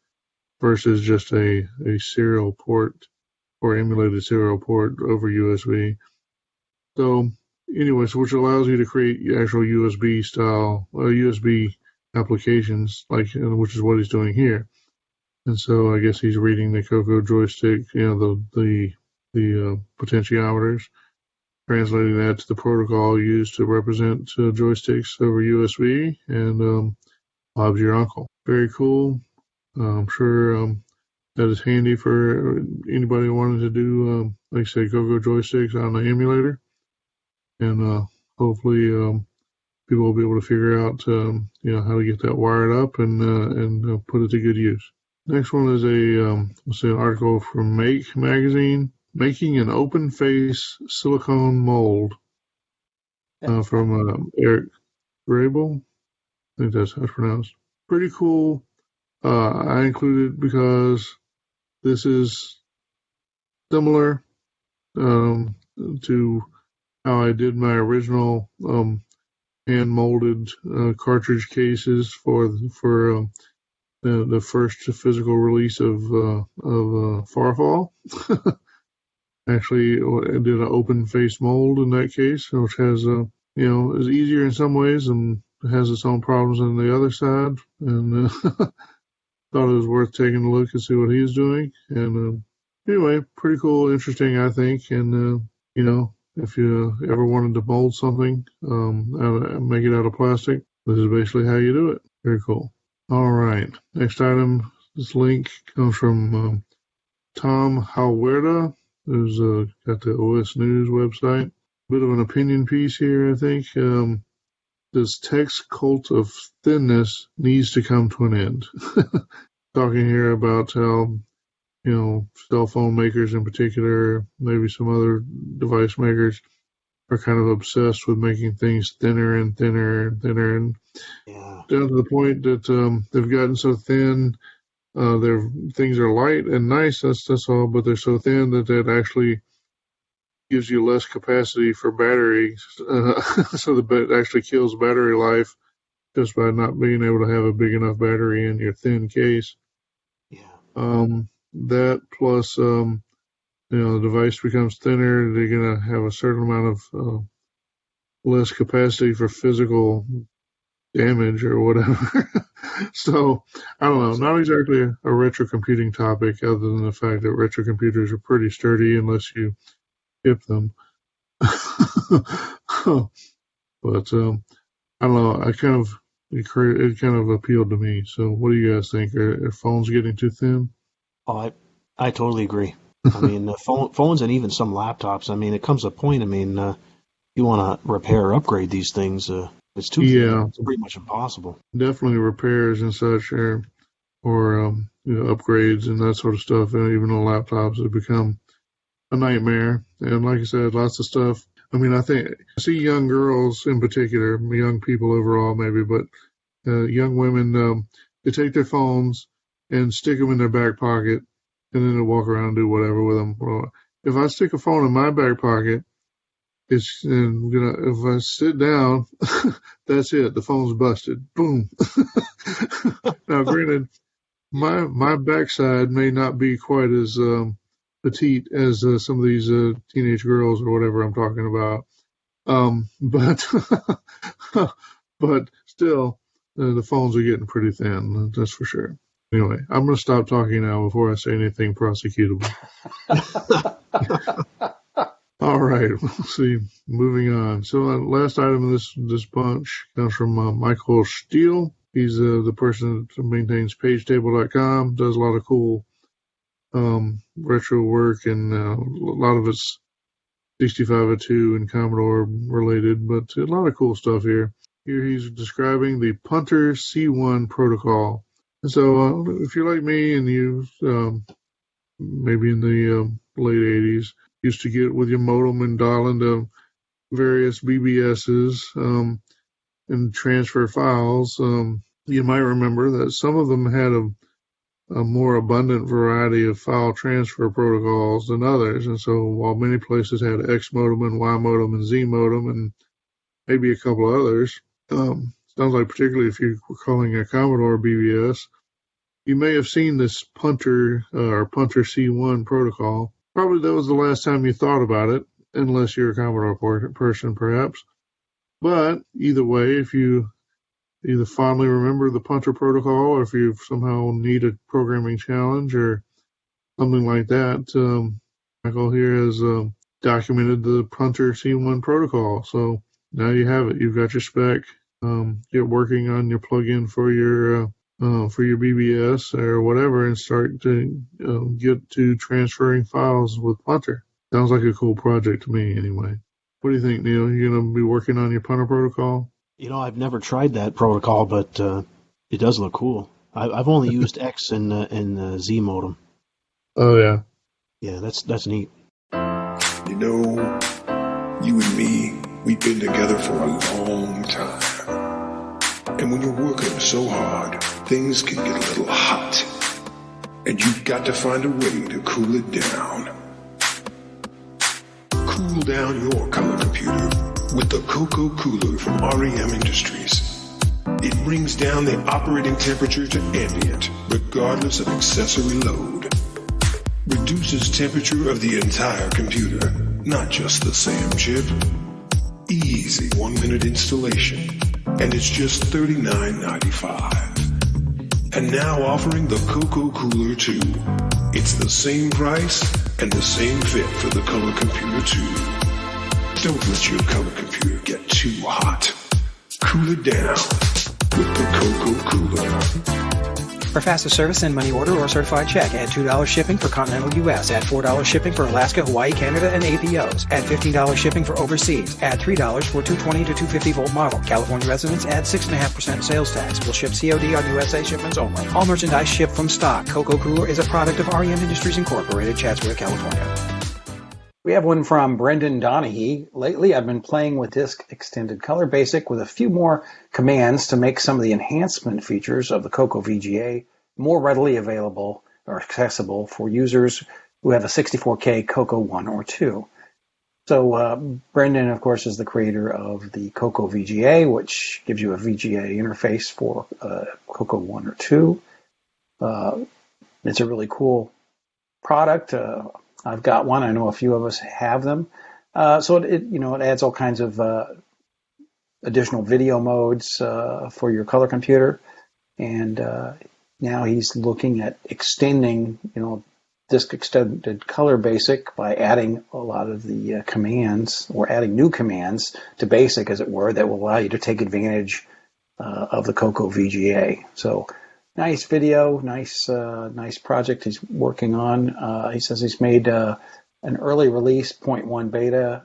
versus just a serial port or emulated serial port over USB. So anyway, which allows you to create actual USB style, USB applications, which is what he's doing here. And so I guess he's reading the CoCo joystick, the potentiometers, translating that to the protocol used to represent joysticks over USB, and Bob's your uncle. Very cool. I'm sure that is handy for anybody wanting to do, like I said, CoCo joysticks on the emulator. And hopefully people will be able to figure out, how to get that wired up and put it to good use. Next one is an article from Make magazine, making an open face silicone mold, from Eric Grable. I think that's how it's pronounced. Pretty cool. I included because this is similar to how I did my original hand molded cartridge cases for the first physical release of Farfall. Actually, I did an open face mold in that case, which has is easier in some ways and has its own problems on the other side. And thought it was worth taking a look and see what he's doing. And anyway, pretty cool, interesting, I think. And if you ever wanted to mold something, make it out of plastic, this is basically how you do it. Very cool. All right. Next item, this link comes from Tom Halwerda, who's got the OS News website. Bit of an opinion piece here, I think. This text cult of thinness needs to come to an end. Talking here about how, cell phone makers in particular, maybe some other device makers, are kind of obsessed with making things thinner and thinner and thinner, and down to the point that they've gotten so thin, their things are light and nice, that's all, but they're so thin that actually gives you less capacity for battery, so it actually kills battery life just by not being able to have a big enough battery in your thin case. That plus, the device becomes thinner, they're going to have a certain amount of less capacity for physical damage or whatever. So, I don't know, not exactly a retro computing topic, other than the fact that retro computers are pretty sturdy unless you hip them. But, I don't know, it kind of appealed to me. So what do you guys think? Are phones getting too thin? Oh, I totally agree. I mean, phones and even some laptops. I mean, it comes to a point. I mean, you want to repair or upgrade these things. It's too thin. It's pretty much impossible. Definitely repairs and such, or upgrades and that sort of stuff. And even on laptops, have become a nightmare. And like I said, lots of stuff. I mean, I see young girls in particular, young people overall maybe, but young women, they take their phones and stick them in their back pocket, and then they walk around and do whatever with them. Well, if I stick a phone in my back pocket, if I sit down, that's it. The phone's busted. Boom. Now, granted, my backside may not be quite as petite as some of these teenage girls or whatever I'm talking about. But still, the phones are getting pretty thin. That's for sure. Anyway, I'm going to stop talking now before I say anything prosecutable. right. Let's see. Moving on. So last item of this bunch comes from Michael Steele. He's the person that maintains pagetable.com, does a lot of cool retro work, and a lot of it's 6502 and Commodore related, but a lot of cool stuff here. Here he's describing the Punter C1 protocol. And so if you're like me and you maybe in the late 80s, used to get with your modem and dial into various BBSs and transfer files, you might remember that some of them had a more abundant variety of file transfer protocols than others. And so while many places had X modem and Y modem and Z modem and maybe a couple of others, sounds like particularly if you were calling a Commodore BBS, you may have seen this Punter or Punter C1 protocol. Probably that was the last time you thought about it, unless you're a Commodore person perhaps. But either way, if you either fondly remember the Punter protocol, or if you somehow need a programming challenge or something like that, Michael here has documented the Punter C1 protocol. So now you have it. You've got your spec. Get working on your plugin for your BBS or whatever, and start to get to transferring files with Punter. Sounds like a cool project to me, anyway. What do you think, Neil? You going to be working on your Punter protocol? I've never tried that protocol, but it does look cool. I've only used X and Z modem. Oh, yeah. Yeah, that's neat. You know, you and me, we've been together for a long time. And when you're working so hard, things can get a little hot. And you've got to find a way to cool it down. Cool down your color computer with the CoCo Cooler from REM Industries. It brings down the operating temperature to ambient, regardless of accessory load. Reduces temperature of the entire computer, not just the SAM chip. Easy 1-minute installation, and it's just $39.95. And now offering the CoCo Cooler 2. It's the same price and the same fit for the color computer too. Don't let your color computer get too hot. Cool it down with the CoCo Cooler. For fastest service, send money order or certified check. Add $2 shipping for continental U.S. Add $4 shipping for Alaska, Hawaii, Canada, and APOs. Add $15 shipping for overseas. Add $3 for 220 to 250 volt model. California residents add 6.5% sales tax. Will ship COD on USA shipments only. All merchandise shipped from stock. CoCo Cooler is a product of REM Industries Incorporated, Chatsworth, California. We have one from Brendan Donahue. Lately, I've been playing with Disk Extended Color Basic with a few more commands to make some of the enhancement features of the Coco Vga more readily available or accessible for users who have a 64K Coco 1 or 2. So Brendan, of course, is the creator of the Coco Vga, which gives you a VGA interface for Coco 1 or 2. It's a really cool product. I've got one. I know a few of us have them. So it adds all kinds of additional video modes for your color computer, and now he's looking at extending, Disk Extended Color Basic by adding a lot of the commands, or adding new commands to Basic, as it were, that will allow you to take advantage of the Coco Vga. So. Nice video, nice project he's working on. He says he's made an early release 0.1 beta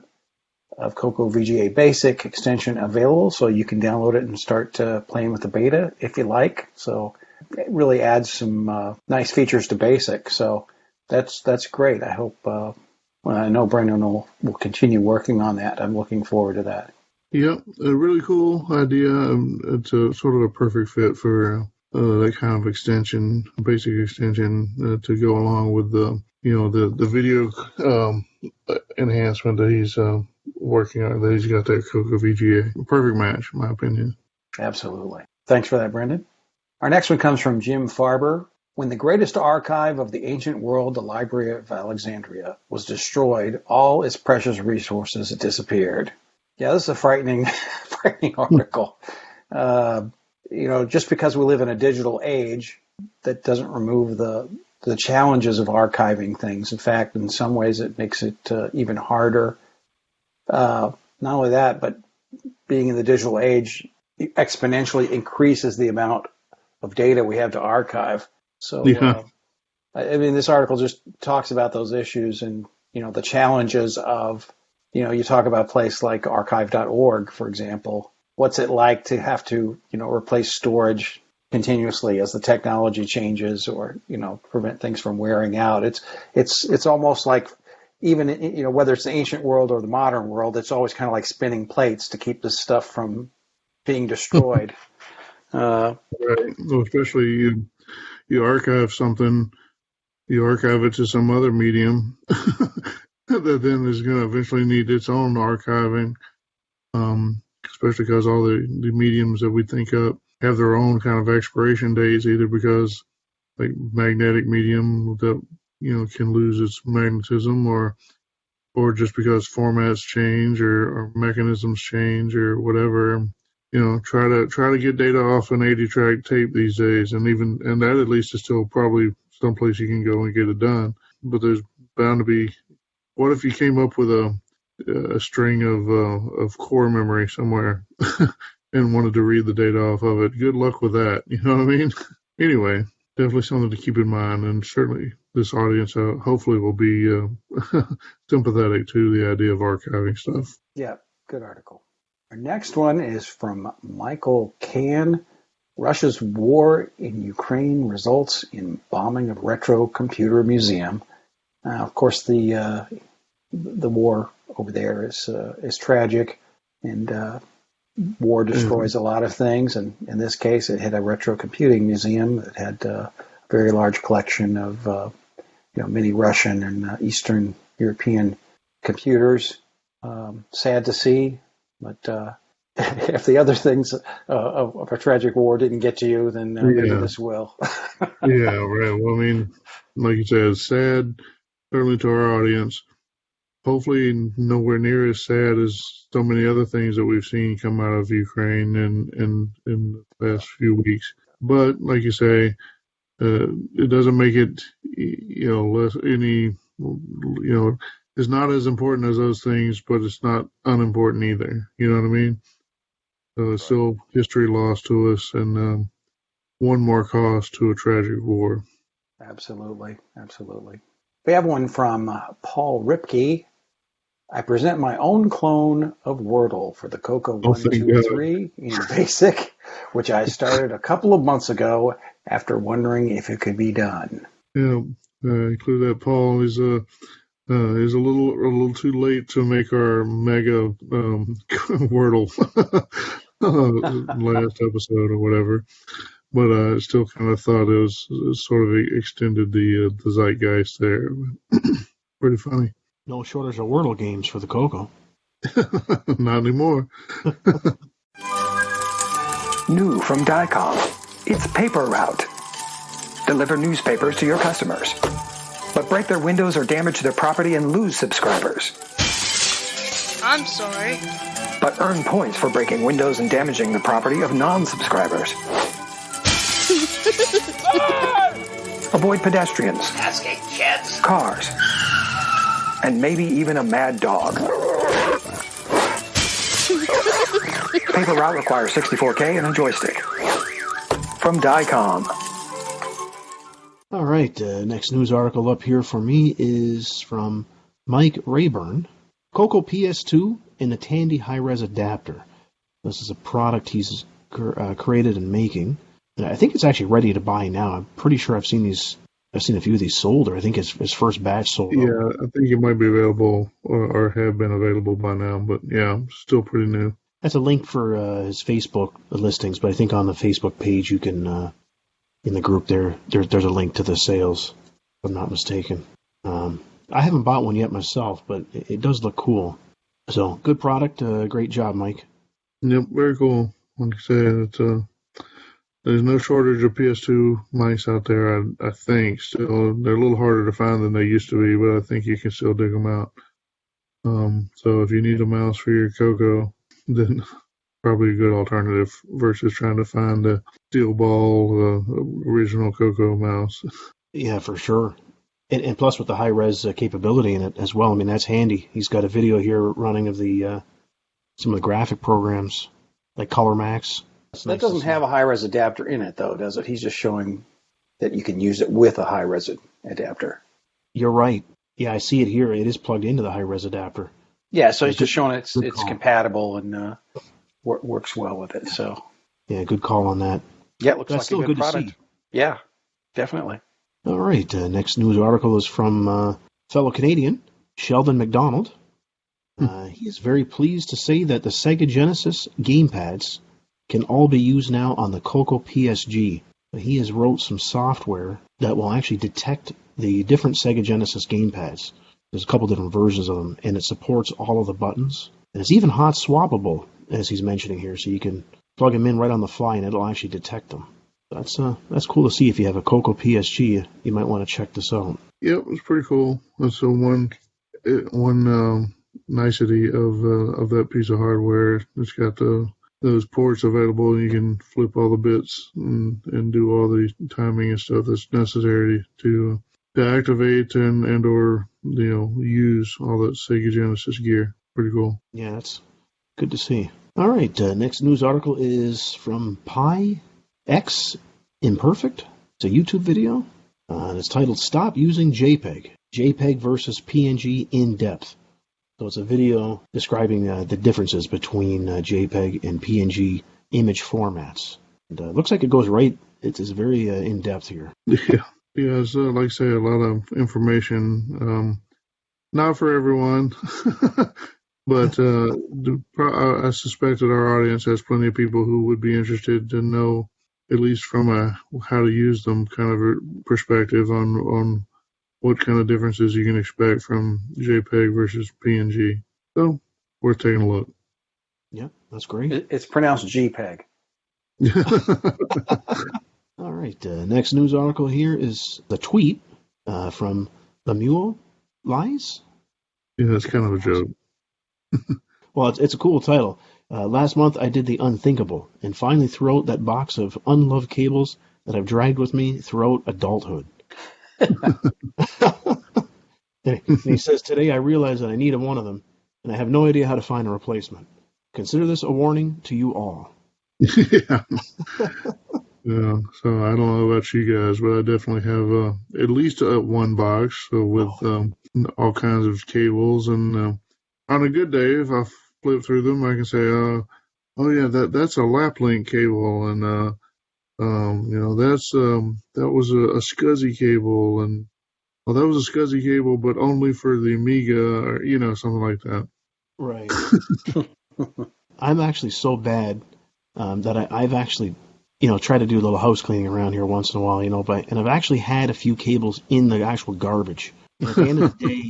of Coco Vga Basic extension available, so you can download it and start playing with the beta if you like. So it really adds some nice features to Basic. So that's great. I hope. I know Brendan will continue working on that. I'm looking forward to that. Yep, a really cool idea. It's a sort of a perfect fit for. That kind of extension, basic extension, to go along with the video enhancement that he's working on. That he's got that Coco Vga. Perfect match, in my opinion. Absolutely. Thanks for that, Brendan. Our next one comes from Jim Farber. When the greatest archive of the ancient world, the Library of Alexandria, was destroyed, all its precious resources disappeared. Yeah, this is a frightening article. Just because we live in a digital age, that doesn't remove the challenges of archiving things. In fact, in some ways, it makes it even harder. Not only that, but being in the digital age exponentially increases the amount of data we have to archive. So, I mean, this article just talks about those issues and, the challenges of, you talk about a place like archive.org, for example. What's it like to have to, replace storage continuously as the technology changes or, prevent things from wearing out? It's almost like even, whether it's the ancient world or the modern world, it's always kind of like spinning plates to keep this stuff from being destroyed. Right. Well, especially you archive something, you archive it to some other medium that then is going to eventually need its own archiving, especially because all the mediums that we think up have their own kind of expiration dates, either because like magnetic medium that can lose its magnetism, or just because formats change or mechanisms change or whatever. Try to get data off an 80-track tape these days, and that at least is still probably someplace you can go and get it done. But there's bound to be. What if you came up with a string of core memory somewhere and wanted to read the data off of it? Good luck with that. You know what I mean? Anyway, definitely something to keep in mind, and certainly this audience hopefully will be sympathetic to the idea of archiving stuff. Yeah, good article. Our next one is from Michael Kahn. Russia's war in Ukraine results in bombing of retro computer museum. Of course, the war over there is tragic, and war destroys a lot of things. And in this case, it had a retro computing museum that had a very large collection of many Russian and Eastern European computers. Sad to see, but if the other things of a tragic war didn't get to you, then maybe this will. Yeah, right. Well, I mean, like you said, it's sad, certainly to our audience. Hopefully nowhere near as sad as so many other things that we've seen come out of Ukraine in the past few weeks. But like you say, it doesn't make it, less it's not as important as those things, but it's not unimportant either. You know what I mean? So it's still history lost to us, and one more cost to a tragic war. Absolutely. We have one from Paul Ripke. I present my own clone of Wordle for the CoCo 123 in BASIC, which I started a couple of months ago after wondering if it could be done. Yeah, include that, Paul. Is a little too late to make our mega Wordle last episode or whatever, but I still kind of thought it sort of extended the zeitgeist there. Pretty funny. No shortage of Wordle games for the CoCo. Not anymore. New from Dicom. It's Paper Route. Deliver newspapers to your customers, but break their windows or damage their property and lose subscribers. I'm sorry. But earn points for breaking windows and damaging the property of non-subscribers. Avoid pedestrians, Cascade kids, cars, and maybe even a mad dog. Paper Route requires 64K and a joystick. From Dicom. All right, next news article up here for me is from Mike Rayburn. CoCo PS2 and a Tandy high-res adapter. This is a product he's created and making. And I think it's actually ready to buy now. I'm pretty sure I've seen a few of these sold, or I think his first batch sold. Yeah, I think it might be available or have been available by now, but yeah, still pretty new. That's a link for his Facebook listings, but I think on the Facebook page you can, in the group there's a link to the sales, if I'm not mistaken. I haven't bought one yet myself, but it does look cool. So, good product. Great job, Mike. Yep, very cool. Like I said, there's no shortage of PS2 mice out there, I think. Still, they're a little harder to find than they used to be, but I think you can still dig them out. So if you need a mouse for your CoCo, then probably a good alternative versus trying to find a steel ball, original CoCo mouse. Yeah, for sure. And plus with the high-res capability in it as well, I mean, that's handy. He's got a video here running of the some of the graphic programs, like Color Max. That doesn't have a high-res adapter in it, though, does it? He's just showing that you can use it with a high-res adapter. You're right. Yeah, I see it here. It is plugged into the high-res adapter. Yeah, so he's just showing it's compatible and works well with it. So yeah, good call on that. Yeah, it looks That's like a still good product. to see. Yeah, definitely. All right, next news article is from fellow Canadian, Sheldon McDonald. He is very pleased to say that the Sega Genesis gamepads can all be used now on the CoCo PSG. He has wrote some software that will actually detect the different Sega Genesis gamepads. There's a couple different versions of them, and it supports all of the buttons. And it's even hot swappable, as he's mentioning here, so you can plug them in right on the fly, and it'll actually detect them. That's cool to see. If you have a CoCo PSG, you might want to check this out. Yep, it's pretty cool. That's one nicety of that piece of hardware. It's got those ports available, and you can flip all the bits and do all the timing and stuff that's necessary to activate and or use all that Sega Genesis gear. Pretty cool. Yeah, that's good to see. All right, next news article is from Pi X Imperfect. It's a YouTube video, and it's titled "Stop Using JPEG: JPEG versus PNG in Depth." So it's a video describing the differences between JPEG and PNG image formats. And looks like it goes right. It's very in depth here. Yeah, it's like I say, a lot of information. Not for everyone. But I suspect that our audience has plenty of people who would be interested to know, at least from a how to use them kind of a perspective on what kind of differences you can expect from JPEG versus PNG. So, worth taking a look. Yeah, that's great. It's pronounced JPEG. All right, next news article here is the tweet from Lemuel Lies. Yeah, that's kind of a joke. Well, it's a cool title. Last month I did the unthinkable and finally threw out that box of unloved cables that I've dragged with me throughout adulthood. And he says, today I realize that I need one of them and I have no idea how to find a replacement. Consider this a warning to you all. Yeah. Yeah, so I don't know about you guys, but I definitely have at least one box with all kinds of cables. And on a good day, if I flip through them, I can say, oh yeah, that's a lap link cable, and that was a SCSI cable, and that was a SCSI cable, but only for the Amiga, or something like that. Right. I'm actually so bad that I've actually try to do a little house cleaning around here once in a while, and I've actually had a few cables in the actual garbage. And at the end of the day,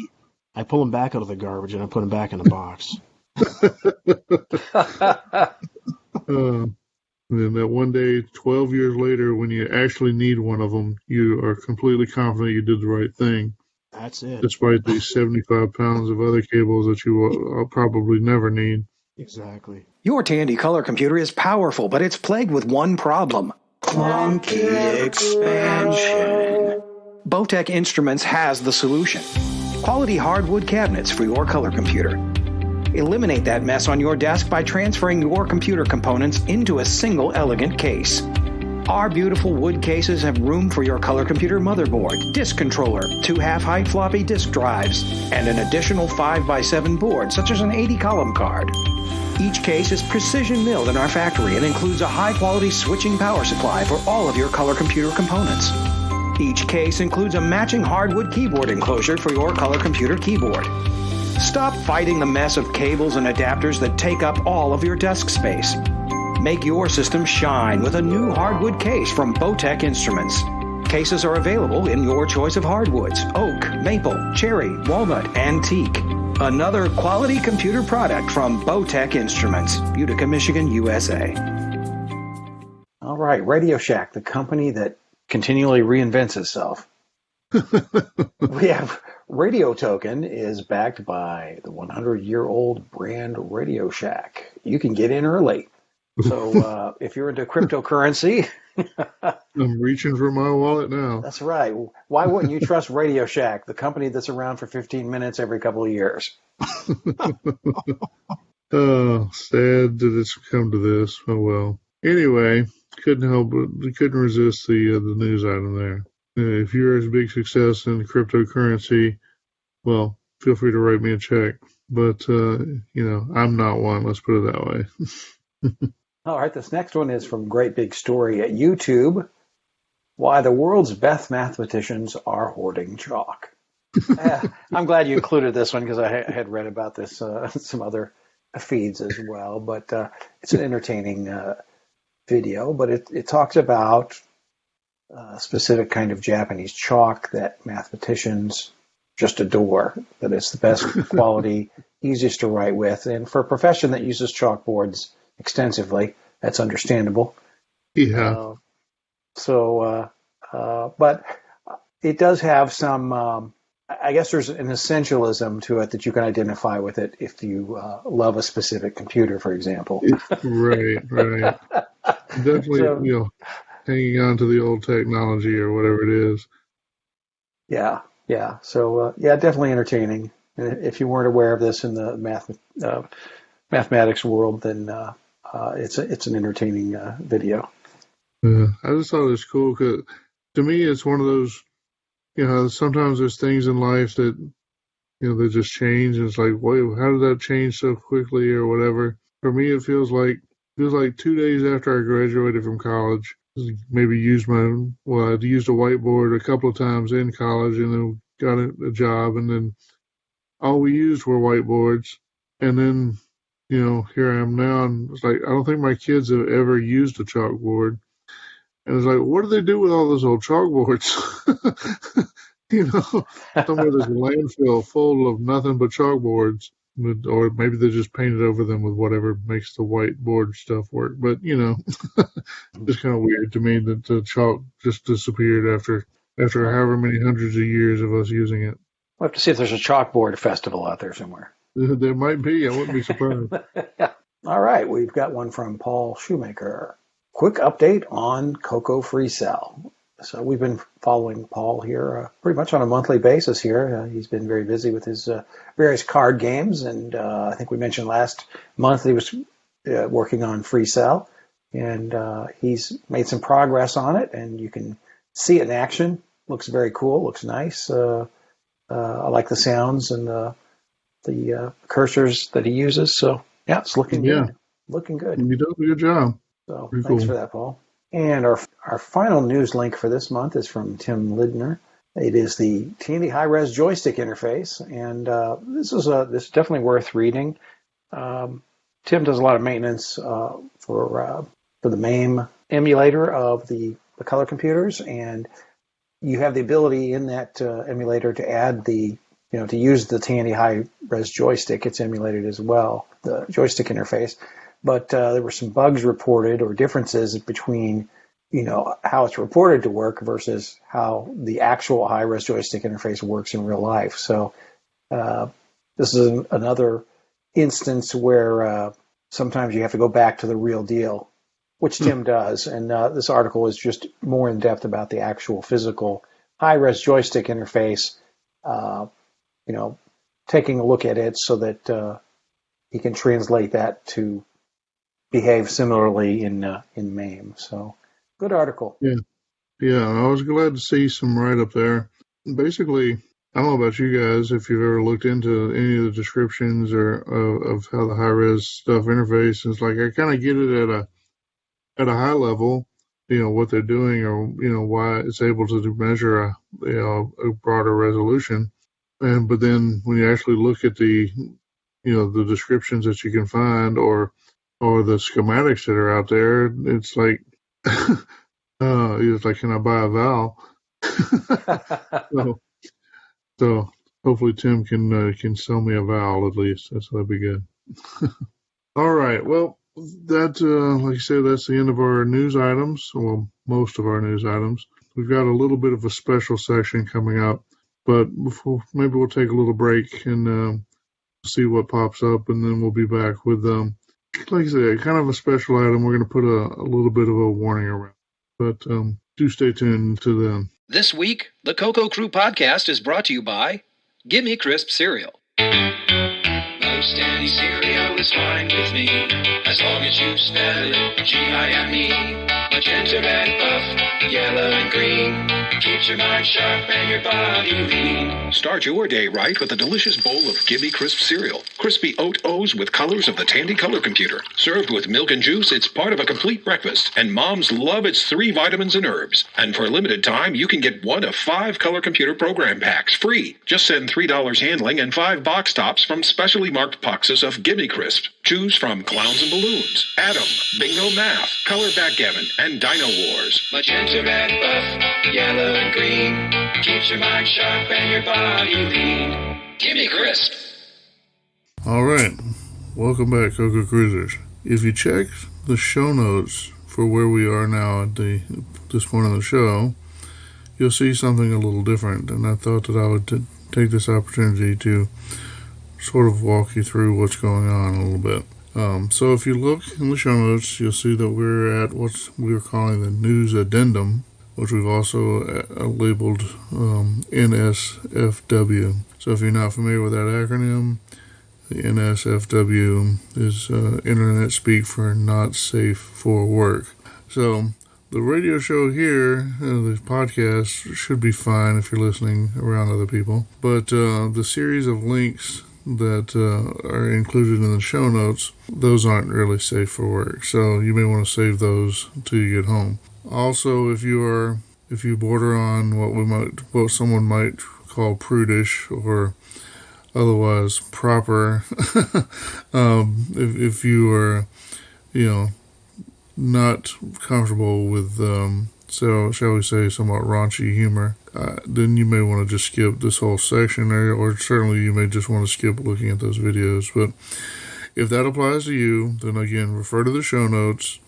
I pull them back out of the garbage and I put them back in the box. And then that one day, 12 years later, when you actually need one of them, you are completely confident you did the right thing. That's it. Despite the 75 pounds of other cables that you will probably never need. Exactly. Your Tandy color computer is powerful, but it's plagued with one problem: clunky expansion. Bowtech Instruments has the solution: quality hardwood cabinets for your color computer. Eliminate that mess on your desk by transferring your computer components into a single elegant case. Our beautiful wood cases have room for your color computer motherboard, disk controller, 2 half-height floppy disk drives, and an additional 5x7 board, such as an 80-column card. Each case is precision milled in our factory and includes a high-quality switching power supply for all of your color computer components. Each case includes a matching hardwood keyboard enclosure for your color computer keyboard. Stop fighting the mess of cables and adapters that take up all of your desk space. Make your system shine with a new hardwood case from Bowtech Instruments. Cases are available in your choice of hardwoods: oak, maple, cherry, walnut, and teak. Another quality computer product from Bowtech Instruments, Utica, Michigan, USA. All right, Radio Shack, the company that continually reinvents itself. We have Radio Token is backed by the 100-year-old brand Radio Shack. You can get in early. So if you're into cryptocurrency, I'm reaching for my wallet now. That's right. Why wouldn't you trust Radio Shack, the company that's around for 15 minutes every couple of years? Oh, sad that it's come to this. Oh well. Anyway, couldn't resist the news item there. If you're a big success in cryptocurrency, well, feel free to write me a check. But I'm not one. Let's put it that way. All right, this next one is from Great Big Story at YouTube. Why the world's best mathematicians are hoarding chalk. I'm glad you included this one because I had read about this some other feeds as well. But it's an entertaining video. But it talks about a specific kind of Japanese chalk that mathematicians just adore. That it's the best quality, easiest to write with. And for a profession that uses chalkboards extensively, that's understandable. Yeah. But it does have some, I guess there's an essentialism to it that you can identify with it if you love a specific computer, for example. Right. Definitely, hanging on to the old technology or whatever it is. Yeah. So, definitely entertaining. And if you weren't aware of this in the mathematics world, then it's an entertaining video. Yeah, I just thought it was cool because to me it's one of those, sometimes there's things in life that, they just change and it's like, wait, how did that change so quickly or whatever? For me, it feels like 2 days after I graduated from college, maybe I'd used a whiteboard a couple of times in college and then got a job and then all we used were whiteboards. And then, here I am now and it's like, I don't think my kids have ever used a chalkboard. And it's like, what do they do with all those old chalkboards? Somewhere there's a landfill full of nothing but chalkboards. Or maybe they just painted over them with whatever makes the whiteboard stuff work. But, it's kind of weird to me that the chalk just disappeared after however many hundreds of years of us using it. We'll have to see if there's a chalkboard festival out there somewhere. There might be. I wouldn't be surprised. All right. We've got one from Paul Shoemaker. Quick update on CoCo Freecell. So we've been following Paul here pretty much on a monthly basis here. He's been very busy with his various card games. And I think we mentioned last month he was working on Freecell. And he's made some progress on it. And you can see it in action. Looks very cool. Looks nice. I like the sounds and the cursors that he uses. So, yeah, it's looking good. Looking good. You did a good job. So thanks for that, Paul. And our final news link for this month is from Tim Lidner. It is the Tandy high-res joystick interface, and this is definitely worth reading. Tim does a lot of maintenance for the MAME emulator of the color computers, and you have the ability in that emulator to add to use the Tandy high-res joystick. It's emulated as well, the joystick interface. But there were some bugs reported or differences between, how it's reported to work versus how the actual high-res joystick interface works in real life. So this is another instance where sometimes you have to go back to the real deal, which Tim does. And this article is just more in depth about the actual physical high-res joystick interface, taking a look at it so that he can translate that to behave similarly in MAME. So, good article. Yeah, I was glad to see some write-up there. Basically, I don't know about you guys, if you've ever looked into any of the descriptions or of how the high-res stuff interface. It's like I kind of get it at a high level, what they're doing or, why it's able to measure a broader resolution. But then when you actually look at the descriptions that you can find or the schematics that are out there, it's like, can I buy a valve? So hopefully Tim can sell me a valve at least. That'd be good. All right. Well, that like I said, that's the end of our news items. Well, most of our news items. We've got a little bit of a special section coming up, but maybe we'll take a little break and see what pops up, and then we'll be back with like I said, kind of a special item. We're going to put a little bit of a warning around, but do stay tuned to them. This week, the CoCo Crew Podcast is brought to you by Gimme Crisp Cereal. Most any cereal is fine with me, as long as you spell it G-I-M-E. Magenta, red, buff, yellow, and green. Keeps your mind sharp and your body lean. Start your day right with a delicious bowl of Gimme Crisp cereal. Crispy oat O's with colors of the Tandy color computer. Served with milk and juice, it's part of a complete breakfast, and moms love its 3 vitamins and herbs. And for a limited time, you can get 1 of 5 color computer program packs free. Just send $3 handling and 5 box tops from specially marked boxes of Gimme Crisp. Choose from Clowns and Balloons, Atom, Bingo Math, Color Backgammon, and Dino Wars. Magenta, red, buff, yellow, and green. Keeps your mind sharp and your body lean. Gimme Crisp. All right. Welcome back, CoCo Cruisers. If you check the show notes for where we are now at this point of the show, you'll see something a little different. And I thought that I would take this opportunity to sort of walk you through what's going on a little bit. So if you look in the show notes, you'll see that we're at what we're calling the news addendum, which we've also labeled NSFW. So if you're not familiar with that acronym, the NSFW is internet speak for not safe for work. So the radio show here, the podcast, should be fine if you're listening around other people. But the series of links that are included in the show notes, those aren't really safe for work. So you may want to save those until you get home. Also, if you border on what someone might call prudish or otherwise proper, if you are, not comfortable with, so shall we say, somewhat raunchy humor, then you may want to just skip this whole section, or certainly you may just want to skip looking at those videos. But if that applies to you, then again, refer to the show notes,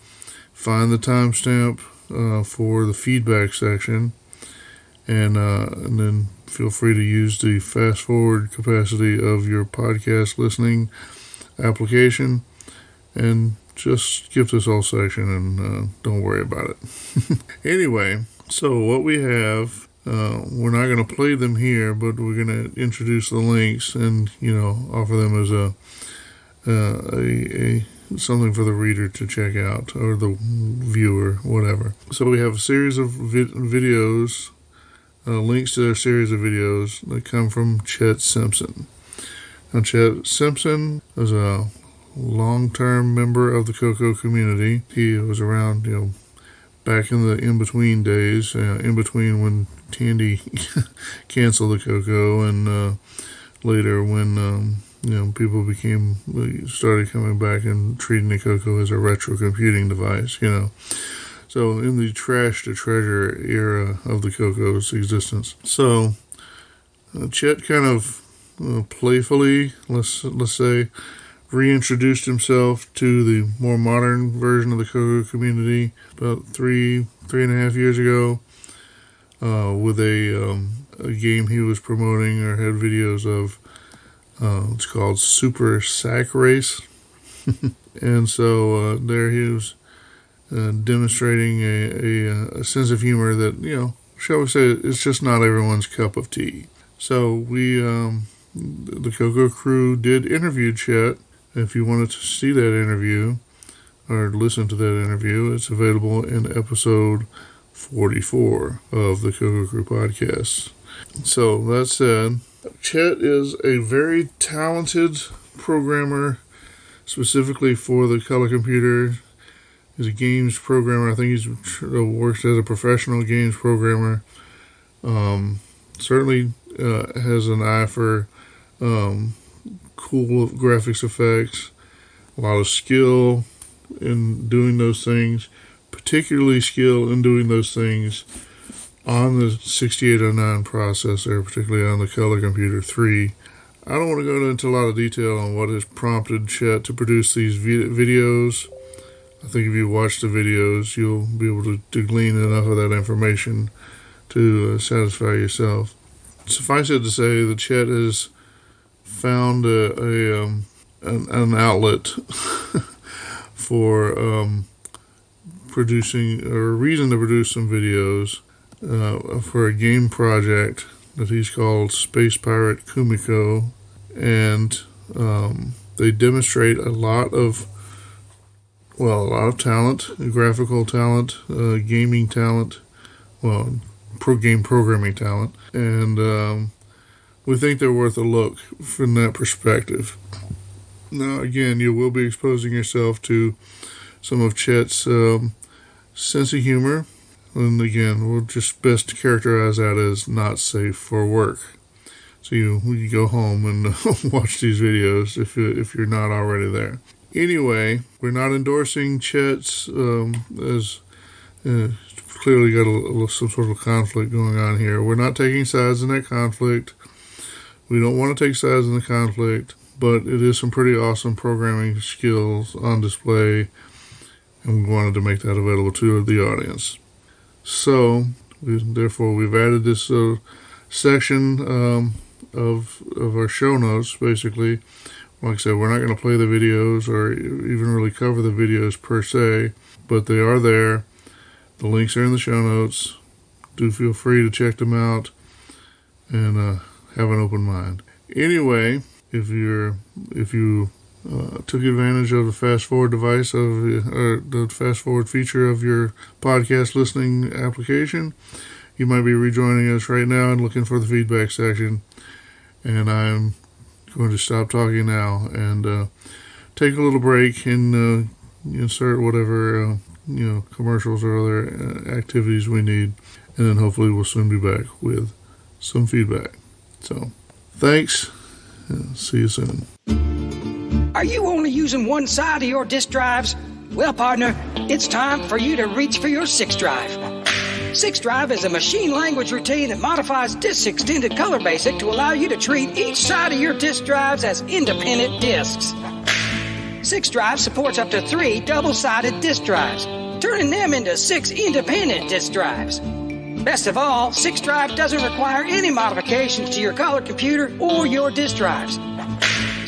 find the timestamp for the feedback section, and then feel free to use the fast forward capacity of your podcast listening application, and just skip this whole section and don't worry about it. Anyway, so what we have, we're not going to play them here, but we're going to introduce the links and offer them as a something for the reader to check out, or the viewer, whatever. So we have a series of videos, links to their series of videos that come from Chet Simpson. Now, Chet Simpson is a long-term member of the CoCo community. He was around, back in the in-between days, in between when Tandy canceled the CoCo, and later when people started coming back and treating the CoCo as a retro computing device. So in the trash to treasure era of the CoCo's existence. So Chet kind of playfully, let's say, reintroduced himself to the more modern version of the CoCo community about three and a half years ago, with a game he was promoting or had videos of. It's called Super Sack Race. And so there he was demonstrating a sense of humor that, shall we say, it's just not everyone's cup of tea. So we, the CoCo Crew, did interview Chet. If you wanted to see that interview or listen to that interview, it's available in episode 44 of the CoCo Crew Podcast. So that said, Chet is a very talented programmer, specifically for the color computer. He's a games programmer. I think he's works as a professional games programmer. Certainly has an eye for cool graphics effects, a lot of skill in doing those things, particularly skill in doing those things on the 6809 processor, particularly on the Color Computer 3. I don't want to go into a lot of detail on what has prompted Chet to produce these videos. I think if you watch the videos, you'll be able to glean enough of that information to satisfy yourself. Suffice it to say that Chet has found an outlet for producing, or a reason to produce some videos for a game project that he's called Space Pirate Kumiko, and they demonstrate a lot of talent, graphical talent, gaming talent, game programming talent, and we think they're worth a look from that perspective. Now, again, you will be exposing yourself to some of Chet's sense of humor, and again, we'll just best characterize that as not safe for work. So you go home and watch these videos if you're not already there. Anyway, we're not endorsing Chet's, as clearly got some sort of conflict going on here. We're not taking sides in that conflict. We don't want to take sides in the conflict, but it is some pretty awesome programming skills on display, and we wanted to make that available to the audience. So, therefore, we've added this section of our show notes, basically. Like I said, we're not going to play the videos or even really cover the videos per se, but they are there. The links are in the show notes. Do feel free to check them out and have an open mind. Anyway, if you took advantage of the fast forward device the fast forward feature of your podcast listening application, you might be rejoining us right now and looking for the feedback section. And I'm going to stop talking now and take a little break and insert whatever commercials or other activities we need, and then hopefully we'll soon be back with some feedback. So, thanks, and see you soon. Are you only using one side of your disk drives? Well, partner, it's time for you to reach for your 6 drive. 6 drive is a machine language routine that modifies Disk Extended Color Basic to allow you to treat each side of your disk drives as independent disks. 6 drive supports up to 3 double-sided disk drives, turning them into 6 independent disk drives. Best of all, 6 drive doesn't require any modifications to your color computer or your disk drives.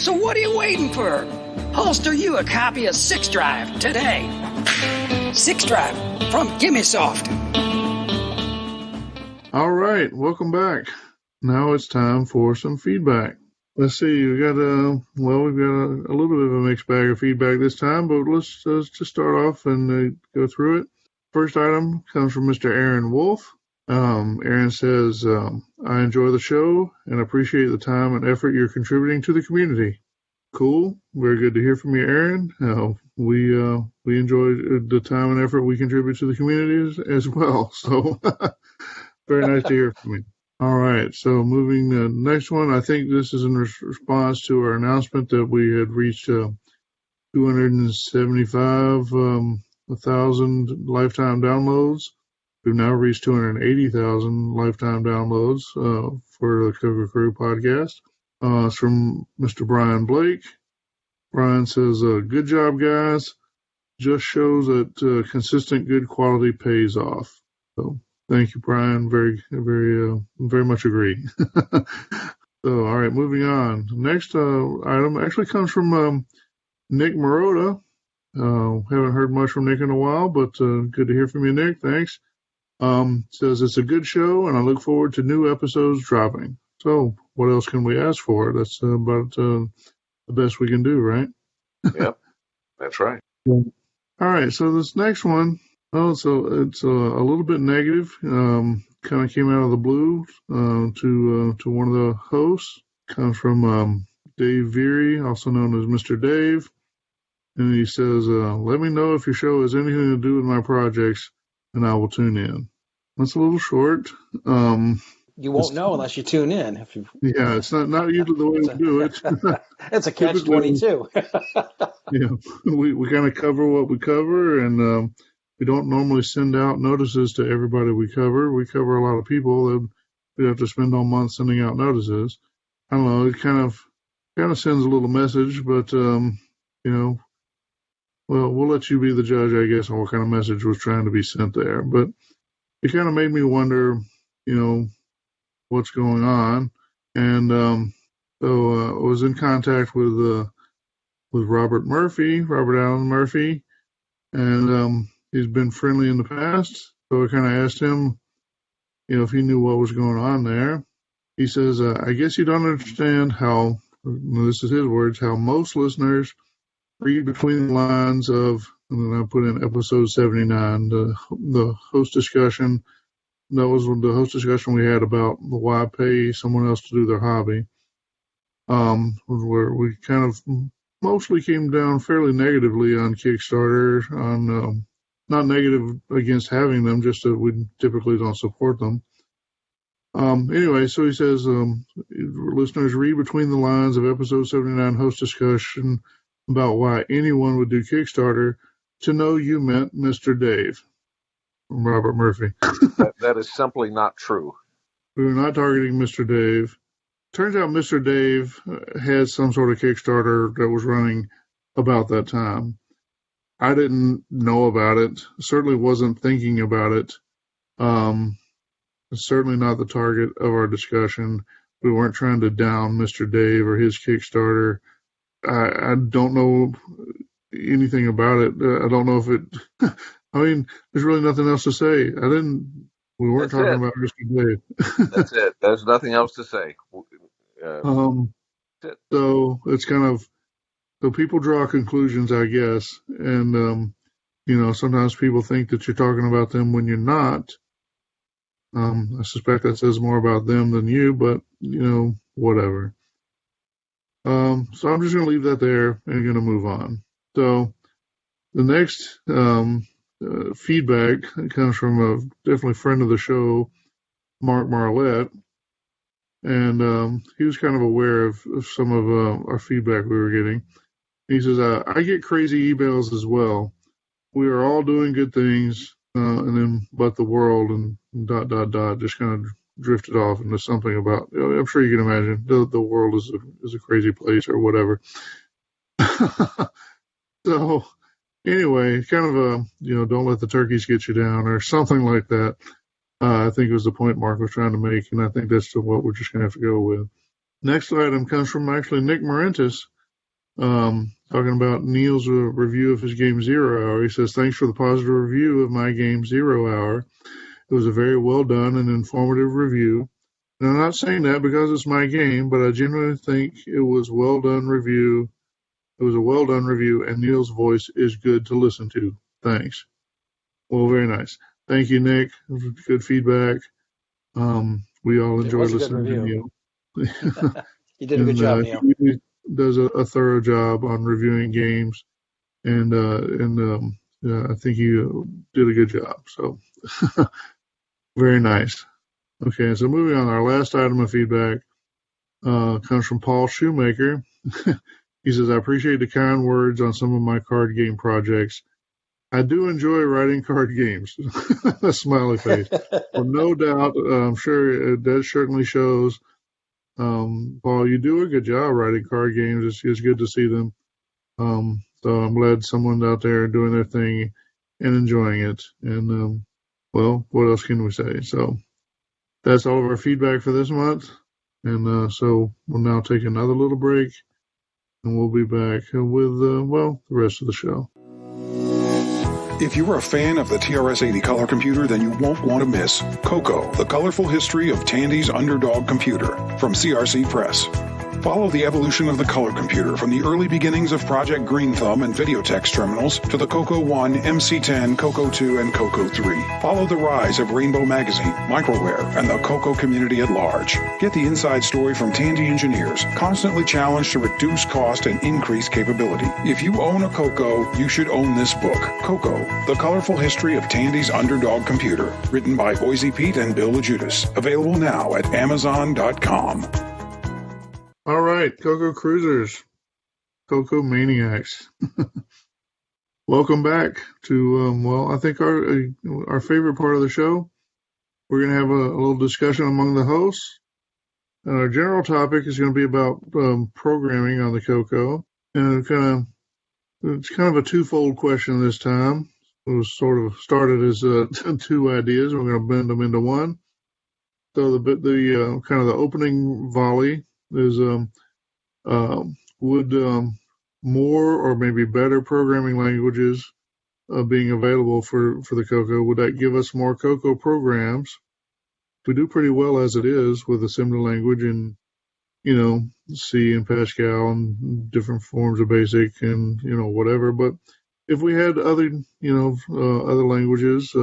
So what are you waiting for? Holster you a copy of 6 drive today. 6 drive from GimmeSoft. All right, welcome back. Now it's time for some feedback. Let's see, we've got a little bit of a mixed bag of feedback this time, but let's just start off and go through it. First item comes from Mr. Aaron Wolf. Aaron says, I enjoy the show and appreciate the time and effort you're contributing to the community. Cool. Very good to hear from you, Aaron. We enjoy the time and effort we contribute to the community as well. So very nice to hear from you. All right. So moving to the next one. I think this is in response to our announcement that we had reached 275,000 lifetime downloads. We've now reached 280,000 lifetime downloads for the CoCo Crew podcast. It's from Mr. Brian Blake. Brian says, good job, guys. Just shows that consistent good quality pays off. So thank you, Brian. Very, very, very much agree. So, all right, moving on. Next item actually comes from Nick Marotta. Haven't heard much from Nick in a while, but good to hear from you, Nick. Thanks. Says it's a good show, and I look forward to new episodes dropping. So, what else can we ask for? That's about the best we can do, right? Yep, that's right. All right, so this next one, so it's a little bit negative. Kind of came out of the blue to one of the hosts. Comes from Dave Veery, also known as Mr. Dave. And he says, let me know if your show has anything to do with my projects, and I will tune in. That's a little short. You won't know unless you tune in. Yeah, it's not usually the way we do it. It's a catch-22. Yeah, we kind of cover what we cover, and we don't normally send out notices to everybody we cover. We cover a lot of people. We have to spend all month sending out notices. I don't know. It kind of sends a little message, but well, we'll let you be the judge, I guess, on what kind of message was trying to be sent there. But it kind of made me wonder, what's going on. And so I was in contact with Robert Allen Murphy, and he's been friendly in the past. So I kind of asked him, if he knew what was going on there. He says, I guess you don't understand how, this is his words, how most listeners read between the lines of, and then I put in episode 79, the host discussion. That was the host discussion we had about why pay someone else to do their hobby, where we kind of mostly came down fairly negatively on Kickstarter, on not negative against having them, just that we typically don't support them. Anyway, so he says, listeners read between the lines of episode 79 host discussion about why anyone would do Kickstarter to know you meant Mr. Dave. From Robert Murphy. That is simply not true. We were not targeting Mr. Dave. Turns out Mr. Dave had some sort of Kickstarter that was running about that time. I didn't know about it. Certainly wasn't thinking about it. Certainly not the target of our discussion. We weren't trying to down Mr. Dave or his Kickstarter. I don't know anything about it. I don't know if it... I mean, there's really nothing else to say. We weren't talking about Mr. Dave. That's it. There's nothing else to say. So it's kind of, so people draw conclusions, I guess. And, sometimes people think that you're talking about them when you're not. I suspect that says more about them than you, but, whatever. So I'm just going to leave that there and going to move on. So the next feedback comes from a definitely friend of the show, Mark Marlette. And he was kind of aware of some of our feedback we were getting. He says, I get crazy emails as well. We are all doing good things, and then but the world and ... just kind of drifted off into something about, I'm sure you can imagine, the world is a crazy place or whatever. So anyway, kind of a, don't let the turkeys get you down or something like that. I think it was the point Mark was trying to make, and I think that's what we're just going to have to go with. Next item comes from actually Nick Morentis, talking about Neil's review of his game 0 Hour. He says, thanks for the positive review of my game 0 Hour. It was a very well done and informative review. And I'm not saying that because it's my game, but I genuinely think it was well done review. It was a well done review, and Neil's voice is good to listen to. Thanks. Well, very nice. Thank you, Nick. Good feedback. We all enjoyed listening to Neil. You did a good job, Neil. He does a thorough job on reviewing games, and I think you did a good job. So very nice. Okay, so moving on, our last item of feedback comes from Paul Shoemaker. He says, I appreciate the kind words on some of my card game projects. I do enjoy writing card games. A smiley face. Well, no doubt, I'm sure that certainly shows. Paul, you do a good job writing card games. It's good to see them. So I'm glad someone's out there doing their thing and enjoying it. And, well, what else can we say? So that's all of our feedback for this month. And so we'll now take another little break, and we'll be back with, the rest of the show. If you're a fan of the TRS-80 color computer, then you won't want to miss CoCo, the colorful history of Tandy's underdog computer from CRC Press. Follow the evolution of the color computer from the early beginnings of Project Green Thumb and Videotex terminals to the CoCo 1, MC10, CoCo 2, and CoCo 3. Follow the rise of Rainbow Magazine, Microware, and the CoCo community at large. Get the inside story from Tandy engineers, constantly challenged to reduce cost and increase capability. If you own a CoCo, you should own this book, CoCo, the colorful history of Tandy's underdog computer, written by Boise Pete and Bill LaJudas. Available now at Amazon.com. All right, CoCo Cruisers, CoCo Maniacs. Welcome back to, I think our favorite part of the show. We're going to have a little discussion among the hosts. And our general topic is going to be about programming on the CoCo. And it's kind of a twofold question this time. It was sort of started as two ideas. We're going to bend them into one. So the kind of the opening volley is would more or maybe better programming languages being available for the CoCo, would that give us more CoCo programs? We do pretty well as it is with assembly language and, C and Pascal and different forms of BASIC and, whatever. But if we had other, other languages,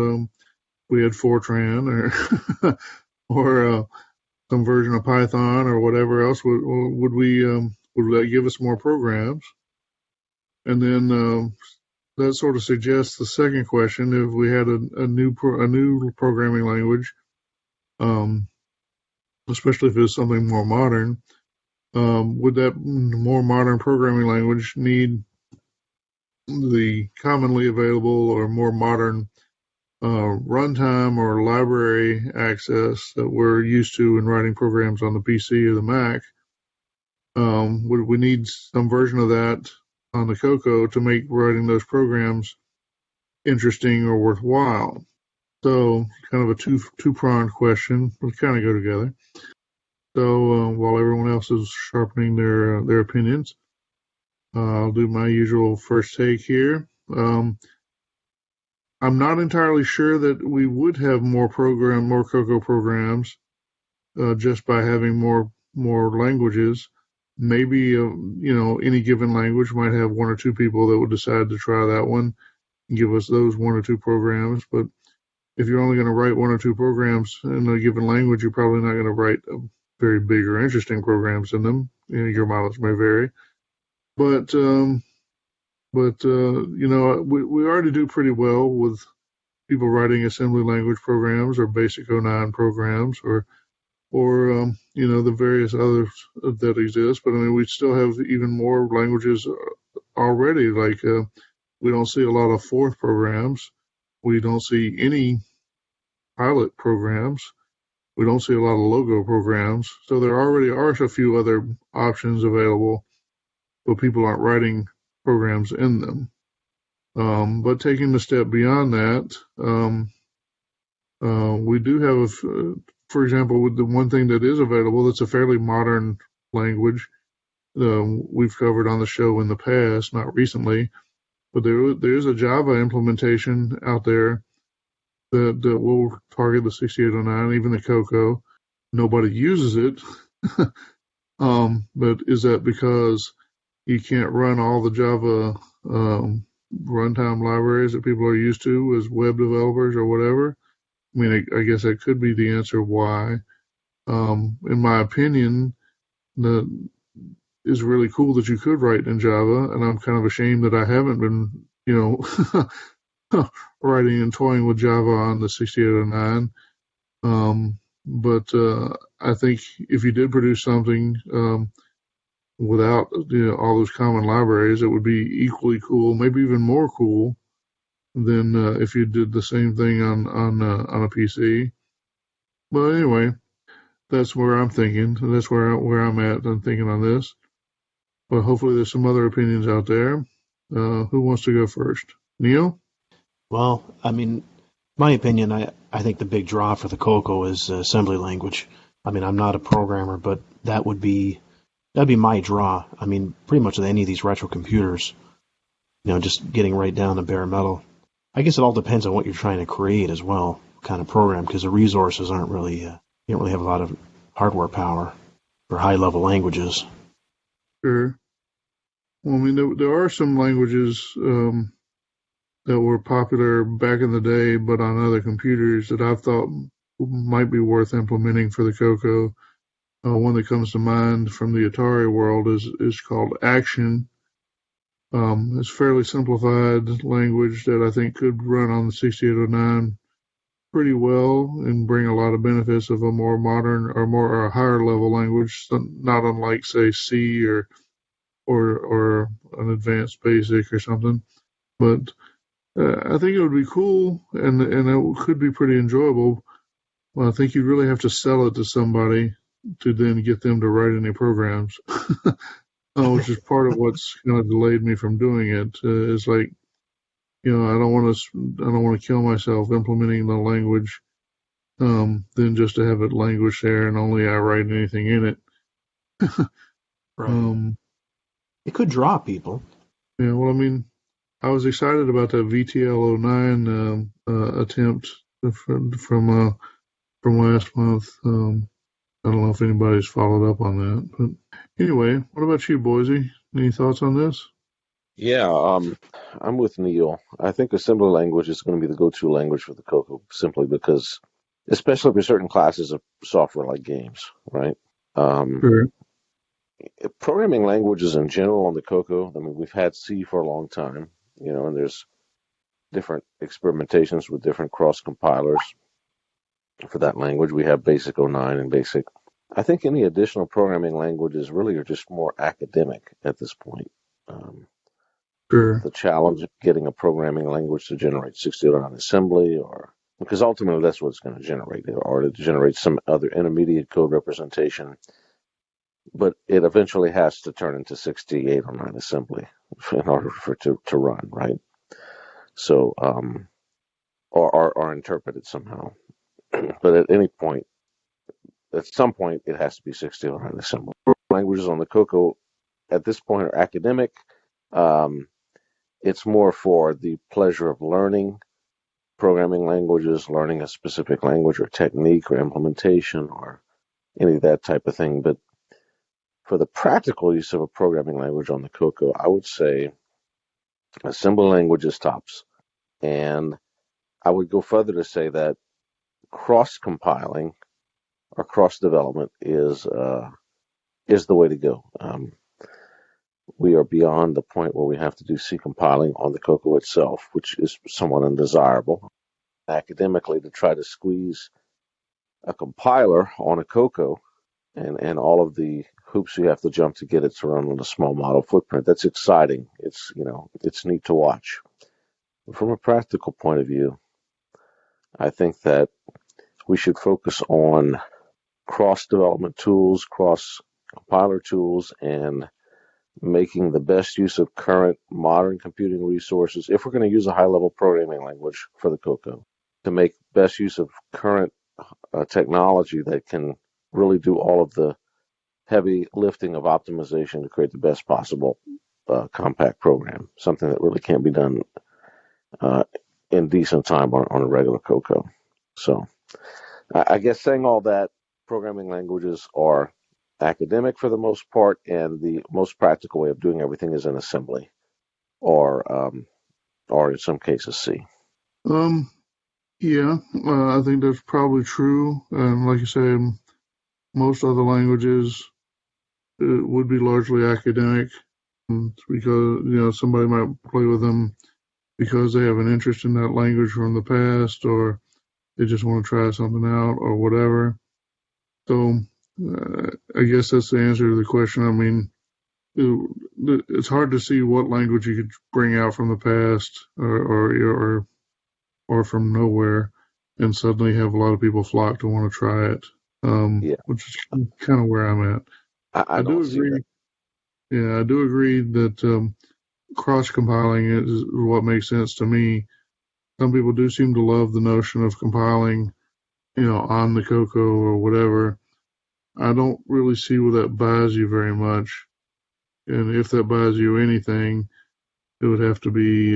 we had Fortran or some version of Python or whatever else, would that give us more programs? And then that sort of suggests the second question: if we had a new programming language, especially if it's something more modern, would that more modern programming language need the commonly available or more modern runtime or library access that we're used to in writing programs on the PC or the Mac? Would we need some version of that on the CoCo to make writing those programs interesting or worthwhile? So kind of a two-pronged question. We kind of go together. So while everyone else is sharpening their opinions, I'll do my usual first take here. I'm not entirely sure that we would have more CoCo programs just by having more languages. Maybe any given language might have one or two people that would decide to try that one and give us those one or two programs. But if you're only going to write one or two programs in a given language, you're probably not going to write very big or interesting programs in them. Your mileage may vary, but we already do pretty well with people writing assembly language programs or basic 09 programs or the various others that exist. But I mean, we still have even more languages already. Like we don't see a lot of Forth programs. We don't see any pilot programs. We don't see a lot of logo programs. So there already are a few other options available, but people aren't writing programs in them. But taking the step beyond that, we do have, for example, with the one thing that is available that's a fairly modern language we've covered on the show in the past, not recently, but there is a Java implementation out there that will target the 6809, even the CoCo. Nobody uses it, but is that because you can't run all the Java runtime libraries that people are used to as web developers or whatever? I mean, I guess that could be the answer why. In my opinion, it's really cool that you could write in Java, and I'm kind of ashamed that I haven't been, writing and toying with Java on the 6809. But I think if you did produce something without all those common libraries, it would be equally cool, maybe even more cool than if you did the same thing on a PC. But anyway, that's where I'm thinking. That's where I'm at. I'm thinking on this. But hopefully there's some other opinions out there. Who wants to go first? Neil? Well, I mean, my opinion, I think the big draw for the CoCo is assembly language. I mean, I'm not a programmer, but that'd be my draw. I mean, pretty much with any of these retro computers, just getting right down to bare metal. I guess it all depends on what you're trying to create as well, kind of program, because the resources aren't really, you don't really have a lot of hardware power for high-level languages. Sure. Well, I mean, there are some languages that were popular back in the day, but on other computers that I've thought might be worth implementing for the CoCo. One that comes to mind from the Atari world is called Action. It's fairly simplified language that I think could run on the 6809 pretty well and bring a lot of benefits of a more modern or higher level language, not unlike, say, C or an advanced BASIC or something. But I think it would be cool and it could be pretty enjoyable. Well, I think you'd really have to sell it to somebody to then get them to write any programs, which is part of what's kind of delayed me from doing it. It's like, I don't want to kill myself implementing the language, then just to have it languish there and only I write anything in it. Right. It could draw people. Yeah, well, I mean, I was excited about that VTL09 attempt from last month. I don't know if anybody's followed up on that, but anyway, what about you, Boise? Any thoughts on this? Yeah, I'm with Neil. I think assembly language is going to be the go-to language for the CoCo, simply because, especially for certain classes of software like games, right? Sure. Programming languages in general on the CoCo, I mean, we've had C for a long time, and there's different experimentations with different cross compilers for that language. We have Basic 09 and Basic. I think any additional programming languages really are just more academic at this point. Sure. The challenge of getting a programming language to generate 6009 assembly, or because ultimately that's what it's going to generate, or to generate some other intermediate code representation. But it eventually has to turn into 6809 assembly in order for it to run, right? So, or interpret it somehow. But at some point, it has to be 6809 assembly. Languages on the CoCo at this point are academic. It's more for the pleasure of learning programming languages, learning a specific language or technique or implementation or any of that type of thing. But for the practical use of a programming language on the CoCo, I would say assembly language is tops. And I would go further to say that cross-compiling or cross-development is the way to go. We are beyond the point where we have to do C compiling on the CoCo itself, which is somewhat undesirable. Academically, to try to squeeze a compiler on a CoCo and all of the hoops you have to jump to get it to run on a small model footprint, that's exciting. It's neat to watch. From a practical point of view, I think that we should focus on cross-development tools, cross-compiler tools, and making the best use of current modern computing resources. If we're going to use a high-level programming language for the CoCo, to make best use of current technology that can really do all of the heavy lifting of optimization to create the best possible compact program, something that really can't be done in decent time on a regular CoCo. So I guess saying all that, programming languages are academic for the most part, and the most practical way of doing everything is in assembly, or in some cases C. Yeah, I think that's probably true. And like you say, most other languages would be largely academic, because somebody might play with them because they have an interest in that language from the past, or they just want to try something out, or whatever. So I guess that's the answer to the question. I mean, it's hard to see what language you could bring out from the past or from nowhere and suddenly have a lot of people flock to want to try it. Which is kind of where I'm at. I do agree. Yeah, I do agree that cross-compiling is what makes sense to me. Some people do seem to love the notion of compiling, on the CoCo or whatever. I don't really see where that buys you very much. And if that buys you anything, it would have to be,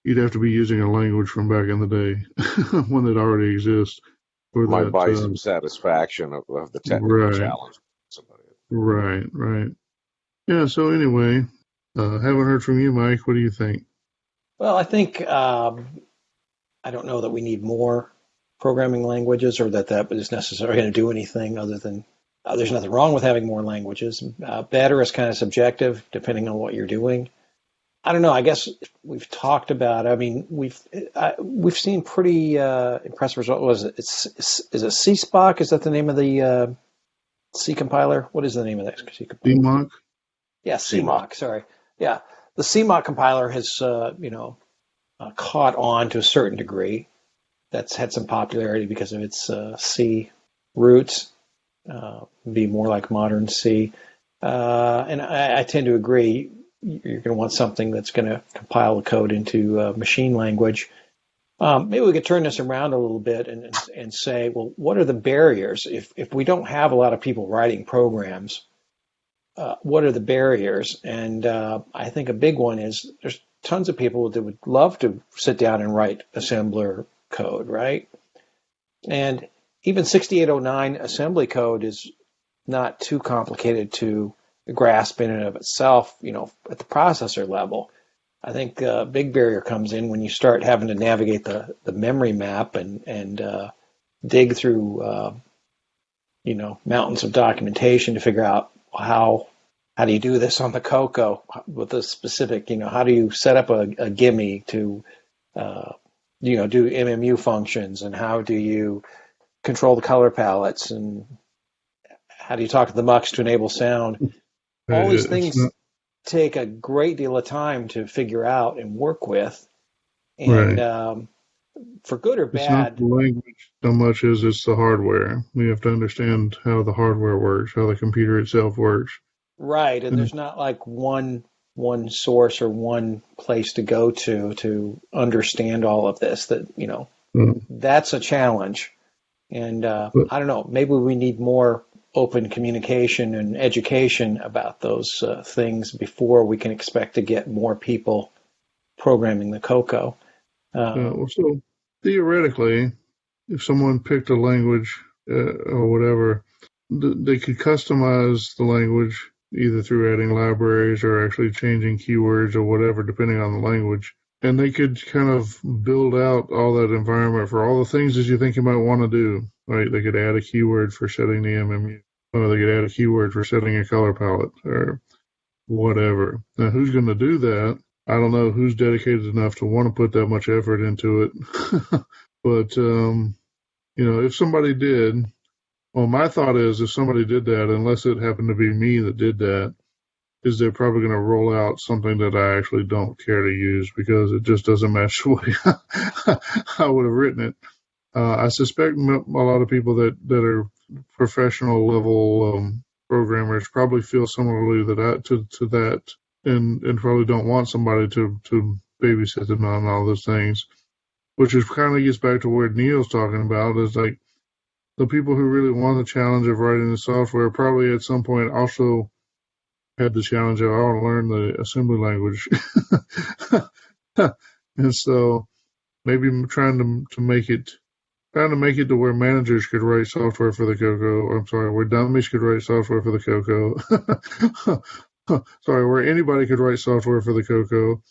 you'd have to be using a language from back in the day, one that already exists. Might buy some satisfaction of the technical challenge. Right. Yeah, so anyway, haven't heard from you, Mike. What do you think? Well, I think, I don't know that we need more programming languages, or that is necessarily going to do anything other than there's nothing wrong with having more languages. Better is kind of subjective depending on what you're doing. I don't know. I guess we've talked about. I mean, we've seen pretty impressive results. Is it CSPOC? Is that the name of the C compiler? What is the name of that C compiler? CMOC. Yeah, CMOC. Sorry. Yeah, the CMOC compiler has caught on to a certain degree. That's had some popularity because of its C roots, be more like modern C. And I tend to agree. You're going to want something that's going to compile the code into machine language. Maybe we could turn this around a little bit and say, well, what are the barriers? If we don't have a lot of people writing programs, what are the barriers? And I think a big one is tons of people that would love to sit down and write assembler code, right? And even 6809 assembly code is not too complicated to grasp in and of itself, at the processor level. I think big barrier comes in when you start having to navigate the memory map and dig through, mountains of documentation to figure out how do you do this on the CoCo with a specific, how do you set up a gimme to, do MMU functions, and how do you control the color palettes, and how do you talk to the mux to enable sound? All these things take a great deal of time to figure out and work with. And for good or bad. It's not the language so much as it's the hardware. We have to understand how the hardware works, how the computer itself works. Right, and there's not like one source or one place to go to understand all of this. That's a challenge. And I don't know, maybe we need more open communication and education about those things before we can expect to get more people programming the CoCo. So theoretically, if someone picked a language or whatever, they could customize the language either through adding libraries or actually changing keywords or whatever, depending on the language. And they could kind of build out all that environment for all the things that you think you might want to do, right? They could add a keyword for setting the MMU, or they could add a keyword for setting a color palette or whatever. Now, who's going to do that? I don't know who's dedicated enough to want to put that much effort into it. But, if somebody did, well, my thought is if somebody did that, unless it happened to be me that did that, is they're probably going to roll out something that I actually don't care to use because it just doesn't match the way I would have written it. I suspect a lot of people that are professional level programmers probably feel similarly to that and probably don't want somebody to babysit them on all those things, which is kind of gets back to where Neil's talking about is like the people who really want the challenge of writing the software probably at some point also had the challenge of I want to learn the assembly language. And so maybe trying to make it to where managers could write software for the CoCo. Where dummies could write software for the CoCo. Where anybody could write software for the CoCo.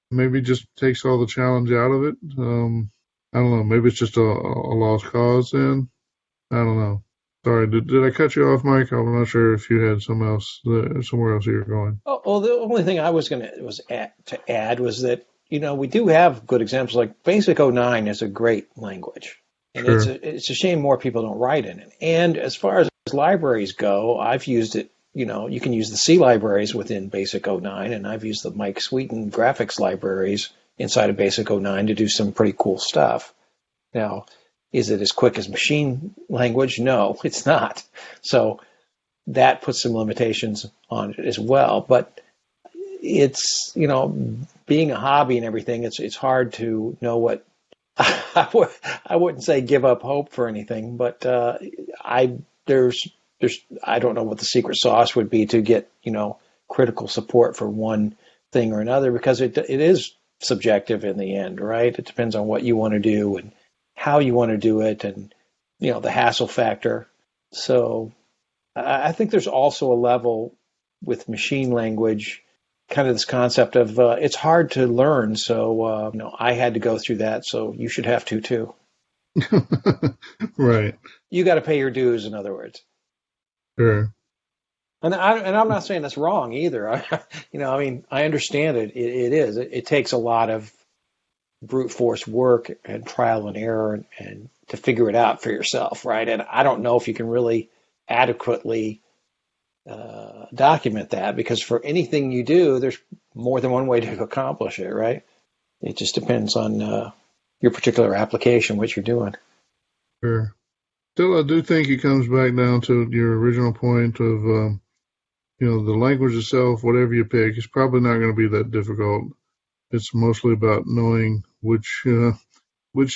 Maybe just takes all the challenge out of it. I don't know. Maybe it's just a lost cause then. I don't know. Sorry, did I cut you off, Mike? I'm not sure if you had somewhere else you were going. Oh, well, the only thing I was to add was that we do have good examples. Like Basic 09 is a great language, and sure. It's a shame more people don't write in it. And as far as libraries go, I've used it. You can use the C libraries within Basic 09, and I've used the Mike Sweeten graphics libraries inside of Basic 09 to do some pretty cool stuff. Now, is it as quick as machine language? No, it's not. So that puts some limitations on it as well. But it's, being a hobby and everything, it's hard to know what I wouldn't say give up hope for anything, but I don't know what the secret sauce would be to get, critical support for one thing or another, because it is subjective in the end, right? It depends on what you want to do and how you want to do it and, the hassle factor. So I think there's also a level with machine language, kind of this concept of it's hard to learn. So, I had to go through that. So you should have to too. Right. You got to pay your dues, in other words. Sure. And I'm not saying that's wrong either. I understand it. It is. It takes a lot of brute force work and trial and error and to figure it out for yourself, right? And I don't know if you can really adequately document that, because for anything you do, there's more than one way to accomplish it, right? It just depends on your particular application, what you're doing. Sure. Still, I do think it comes back down to your original point of, the language itself, whatever you pick, is probably not going to be that difficult. It's mostly about knowing which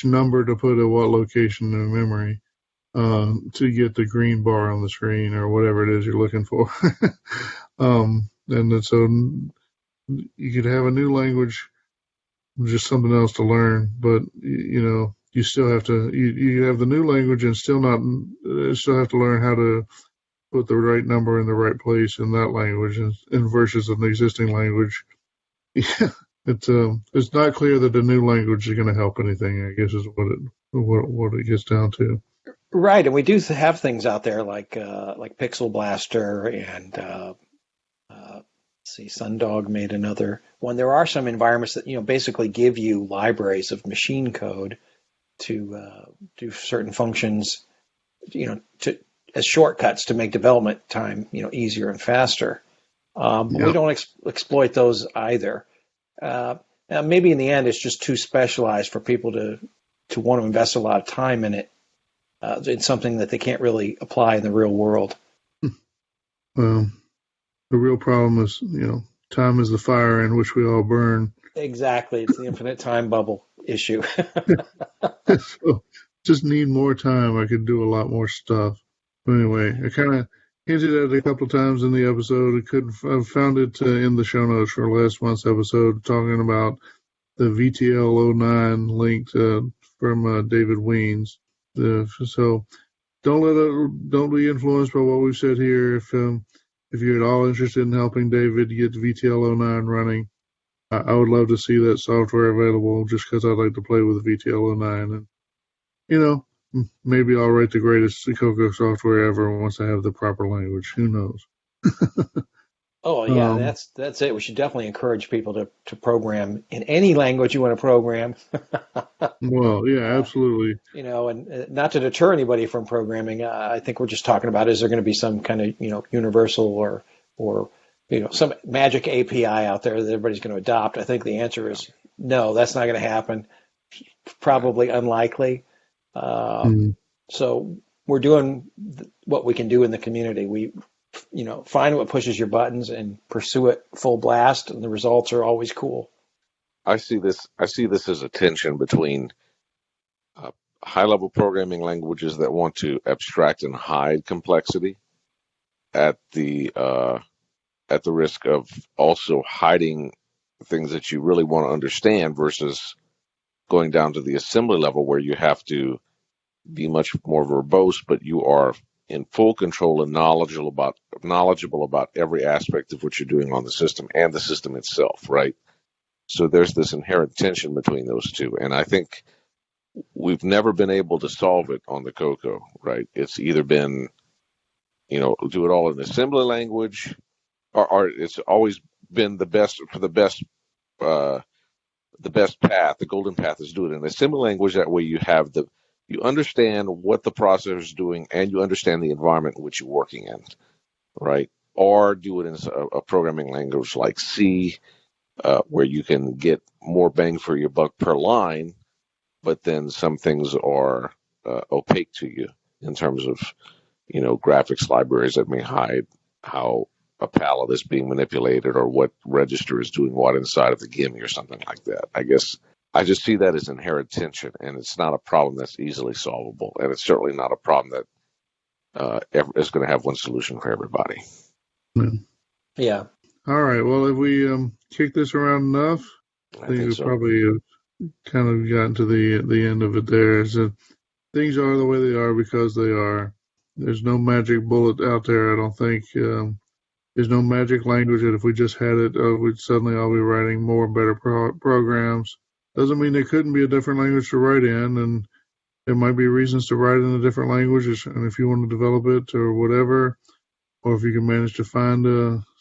number to put at what location in memory to get the green bar on the screen or whatever it is you're looking for. And so you could have a new language, just something else to learn, but you still have to you have the new language and still have to learn how to put the right number in the right place in that language and versus an existing language. Yeah, it's not clear that the new language is going to help anything, I guess, is what it gets down to. Right, and we do have things out there like Pixel Blaster and Sundog made another one. There are some environments that basically give you libraries of machine code to do certain functions, as shortcuts to make development time easier and faster. But we don't exploit those either. Maybe in the end, it's just too specialized for people to want to invest a lot of time in it. It's something that they can't really apply in the real world. Well, the real problem is, time is the fire in which we all burn. Exactly. It's the infinite time bubble issue. So, just need more time. I could do a lot more stuff. But anyway, I kind of hinted at it a couple of times in the episode. I found it in the show notes for last month's episode, talking about the VTL09 link from David Weens. So don't be influenced by what we've said here. If you're at all interested in helping David get VTL09 running, I would love to see that software available, just because I'd like to play with VTL09. And maybe I'll write the greatest CoCo software ever once I have the proper language. Who knows? Oh yeah, that's it. We should definitely encourage people to program in any language you want to program. Well, yeah, absolutely. And not to deter anybody from programming. I think we're just talking about, is there going to be some kind of universal or some magic API out there that everybody's going to adopt? I think the answer is no. That's not going to happen. Probably unlikely. So we're doing what we can do in the community. We find what pushes your buttons and pursue it full blast, and the results are always cool. I see this as a tension between high-level programming languages that want to abstract and hide complexity at the risk of also hiding things that you really want to understand, versus going down to the assembly level where you have to be much more verbose, but you are in full control and knowledgeable about every aspect of what you're doing on the system and the system itself, right? So there's this inherent tension between those two, and I think we've never been able to solve it on the CoCo, right? It's either been, do it all in assembly language, or it's always been the best path. The golden path is do it in assembly language. That way you understand what the processor is doing, and you understand the environment in which you're working in, right? Or do it in a programming language like C, where you can get more bang for your buck per line, but then some things are opaque to you in terms of, graphics libraries that may hide how a palette is being manipulated or what register is doing what inside of the gimme or something like that. I guess I just see that as inherent tension, and it's not a problem that's easily solvable, and it's certainly not a problem that is going to have one solution for everybody. Yeah. All right. Well, if we kick this around enough, I think we probably have kind of gotten to the end of it there. So things are the way they are because they are. There's no magic bullet out there, I don't think. There's no magic language that if we just had it, we'd suddenly all be writing more and better programs. Doesn't mean there couldn't be a different language to write in, and there might be reasons to write in a different language, and if you want to develop it or whatever, or if you can manage to find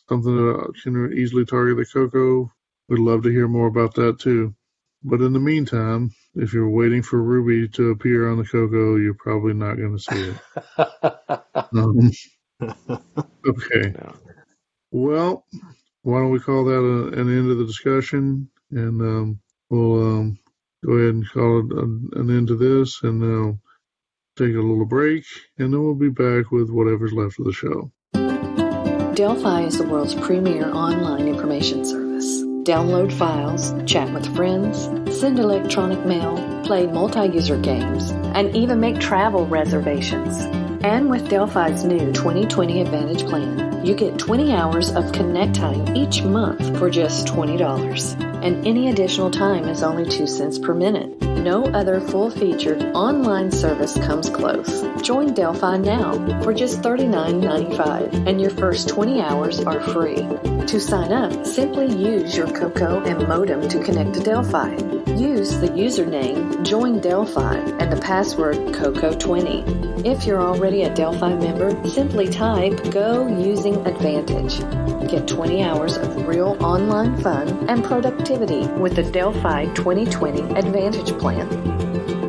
something that can easily target the CoCo, we'd love to hear more about that too. But in the meantime, if you're waiting for Ruby to appear on the CoCo, you're probably not going to see it. Okay. Well, why don't we call that an end of the discussion, and we'll go ahead and call it an end to this, and take a little break, and then we'll be back with whatever's left of the show. Delphi is the world's premier online information service. Download files, chat with friends, send electronic mail, play multi-user games, and even make travel reservations. And with Delphi's new 2020 Advantage plan, you get 20 hours of connect time each month for just $20. And any additional time is only 2 cents per minute. No other full-featured online service comes close. Join Delphi now for just $39.95, and your first 20 hours are free. To sign up, simply use your CoCo and modem to connect to Delphi. Use the username JoinDelphi and the password CoCo20. If you're already a Delphi member, simply type Go Using Advantage. Get 20 hours of real online fun and productivity with the Delphi 2020 Advantage Plan.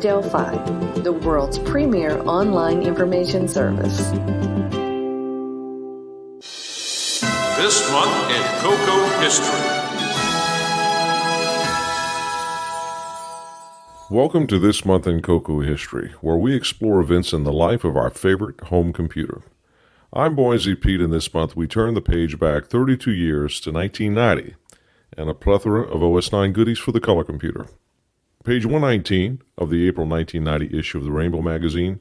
Delphi, the world's premier online information service. This month in CoCo history. Welcome to This Month in CoCo history, where we explore events in the life of our favorite home computer. I'm Boise Pete, and this month we turn the page back 32 years to 1990 and a plethora of OS 9 goodies for the color computer. Page 119 of the April 1990 issue of the Rainbow magazine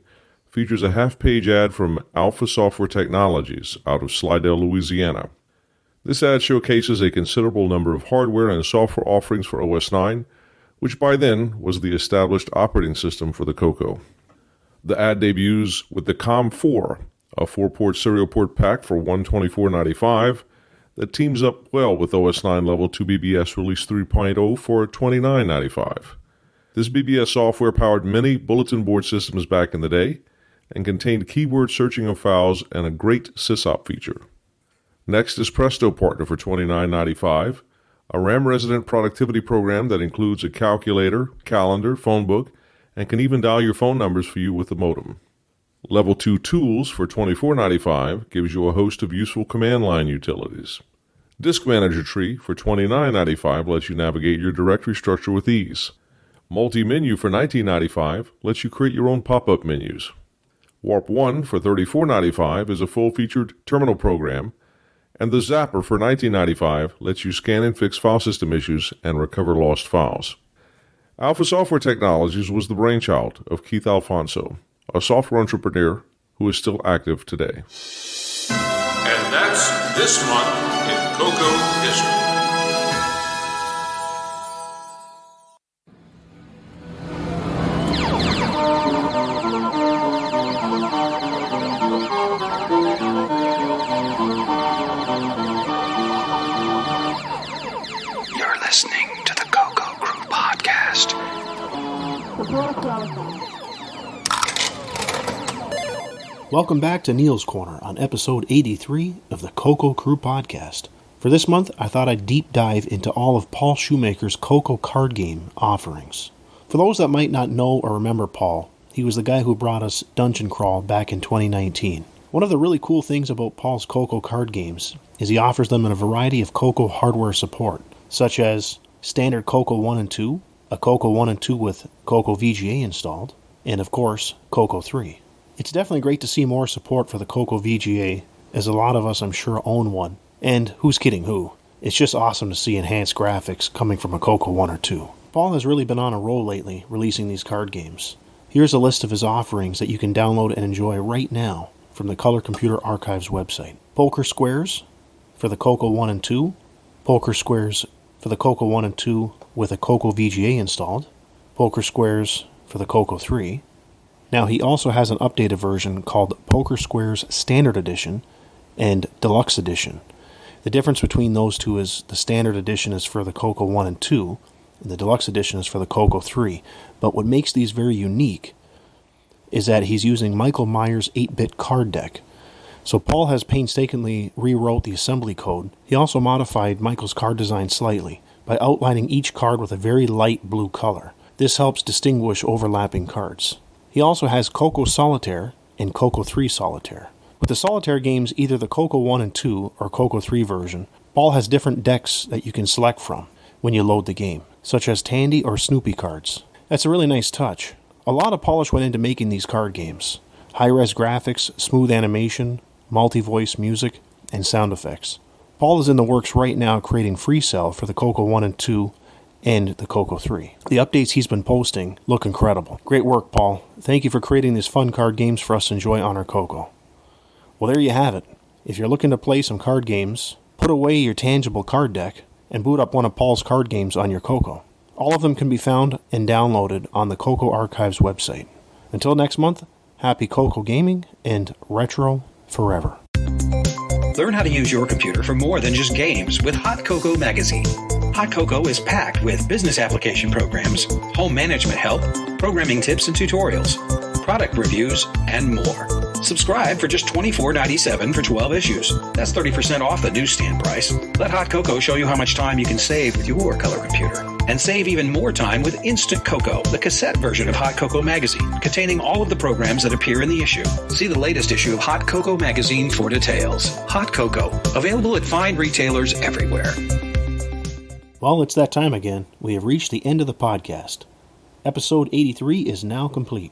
features a half-page ad from Alpha Software Technologies out of Slidell, Louisiana. This ad showcases a considerable number of hardware and software offerings for OS 9, which by then was the established operating system for the CoCo. The ad debuts with the COM4, a 4-port serial port pack for $124.95 that teams up well with OS 9 Level 2 BBS Release 3.0 for $29.95. This BBS software powered many bulletin board systems back in the day and contained keyword searching of files and a great sysop feature. Next is Presto Partner for $29.95, a RAM-resident productivity program that includes a calculator, calendar, phone book, and can even dial your phone numbers for you with the modem. Level 2 Tools for $24.95 gives you a host of useful command line utilities. Disk Manager Tree for $29.95 lets you navigate your directory structure with ease. Multi-Menu for $19.95 lets you create your own pop-up menus. Warp 1 for $34.95 is a full-featured terminal program, and the Zapper for $19.95 lets you scan and fix file system issues and recover lost files. Alpha Software Technologies was the brainchild of Keith Alfonso, a software entrepreneur who is still active today. And that's This Month in CoCo history. You're listening to the CoCo Crew Podcast. Welcome back to Neil's Corner on episode 83 of the CoCo Crew Podcast. For this month, I thought I'd deep dive into all of Paul Shoemaker's CoCo card game offerings. For those that might not know or remember Paul, he was the guy who brought us Dungeon Crawl back in 2019. One of the really cool things about Paul's CoCo card games is he offers them in a variety of CoCo hardware support, such as standard CoCo 1 and 2, a CoCo 1 and 2 with CoCo Vga installed, and of course, CoCo 3. It's definitely great to see more support for the CoCo Vga, as a lot of us I'm sure own one. And who's kidding who? It's just awesome to see enhanced graphics coming from a CoCo 1 or 2. Paul has really been on a roll lately, releasing these card games. Here's a list of his offerings that you can download and enjoy right now from the Color Computer Archives website. Poker Squares for the CoCo 1 and 2. Poker Squares for the CoCo 1 and 2 with a CoCo Vga installed. Poker Squares for the CoCo 3. Now, he also has an updated version called Poker Squares Standard Edition and Deluxe Edition. The difference between those two is the Standard Edition is for the CoCo 1 and 2, and the Deluxe Edition is for the CoCo 3. But what makes these very unique is that he's using Michael Myers' 8-bit card deck. So Paul has painstakingly rewrote the assembly code. He also modified Michael's card design slightly by outlining each card with a very light blue color. This helps distinguish overlapping cards. He also has CoCo Solitaire and CoCo 3 Solitaire. With the Solitaire games, either the CoCo 1 and 2 or CoCo 3 version, Paul has different decks that you can select from when you load the game, such as Tandy or Snoopy cards. That's a really nice touch. A lot of polish went into making these card games. High-res graphics, smooth animation, multi-voice music, and sound effects. Paul is in the works right now creating Freecell for the CoCo 1 and 2 and the CoCo 3. The updates he's been posting look incredible. Great work, Paul. Thank you for creating these fun card games for us to enjoy on our CoCo. Well, there you have it. If you're looking to play some card games, put away your tangible card deck and boot up one of Paul's card games on your CoCo. All of them can be found and downloaded on the CoCo Archives website. Until next month, happy CoCo gaming and retro forever. Learn how to use your computer for more than just games with Hot Cocoa Magazine. Hot Cocoa is packed with business application programs, home management help, programming tips and tutorials, product reviews, and more. Subscribe for just $24.97 for 12 issues. That's 30% off the newsstand price. Let Hot Cocoa show you how much time you can save with your color computer. And save even more time with Instant Cocoa, the cassette version of Hot Cocoa Magazine, containing all of the programs that appear in the issue. See the latest issue of Hot Cocoa Magazine for details. Hot Cocoa, available at fine retailers everywhere. Well, it's that time again. We have reached the end of the podcast. Episode 83 is now complete.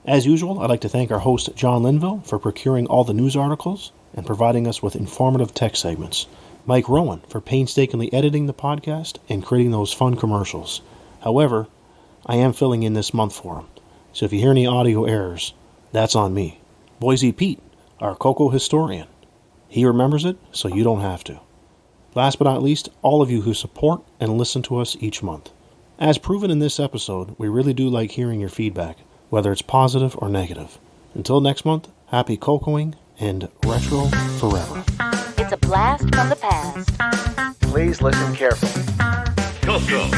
As usual, I'd like to thank our host, John Linville, for procuring all the news articles and providing us with informative tech segments. Mike Rowan for painstakingly editing the podcast and creating those fun commercials. However, I am filling in this month for him, so if you hear any audio errors, that's on me. Boise Pete, our CoCo historian. He remembers it, so you don't have to. Last but not least, all of you who support and listen to us each month. As proven in this episode, we really do like hearing your feedback, whether it's positive or negative. Until next month, happy CoCoing and retro forever. It's a blast from the past. Please listen carefully. CoCo.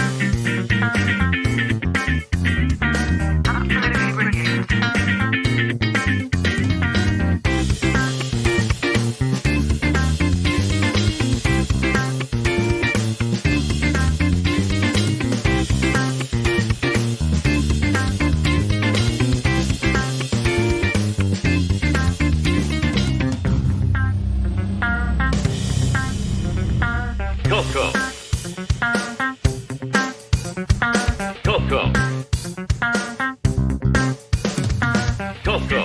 CoCo. CoCo. CoCo.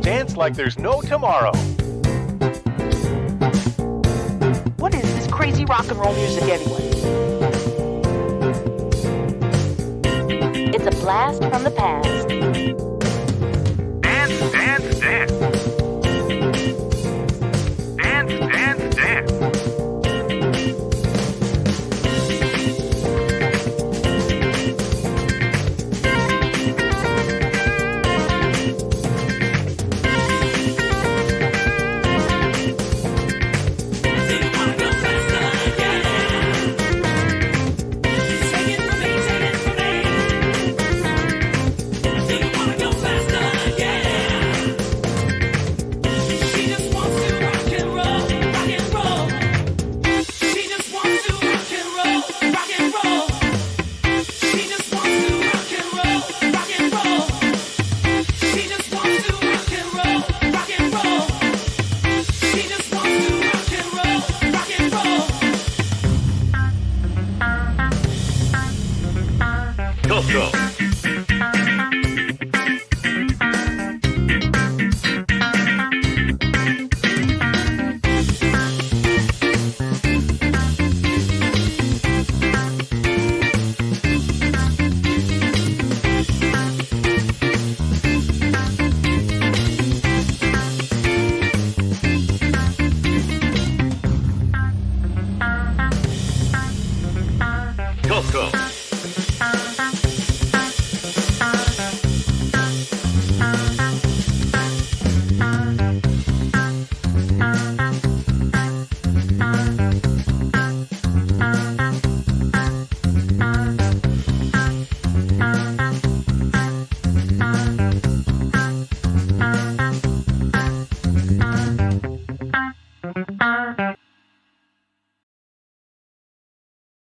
Dance like there's no tomorrow. What is this crazy rock and roll music anyway? It's a blast from the past. Dance, dance, dance. Dance, dance, dance. CoCo. CoCo.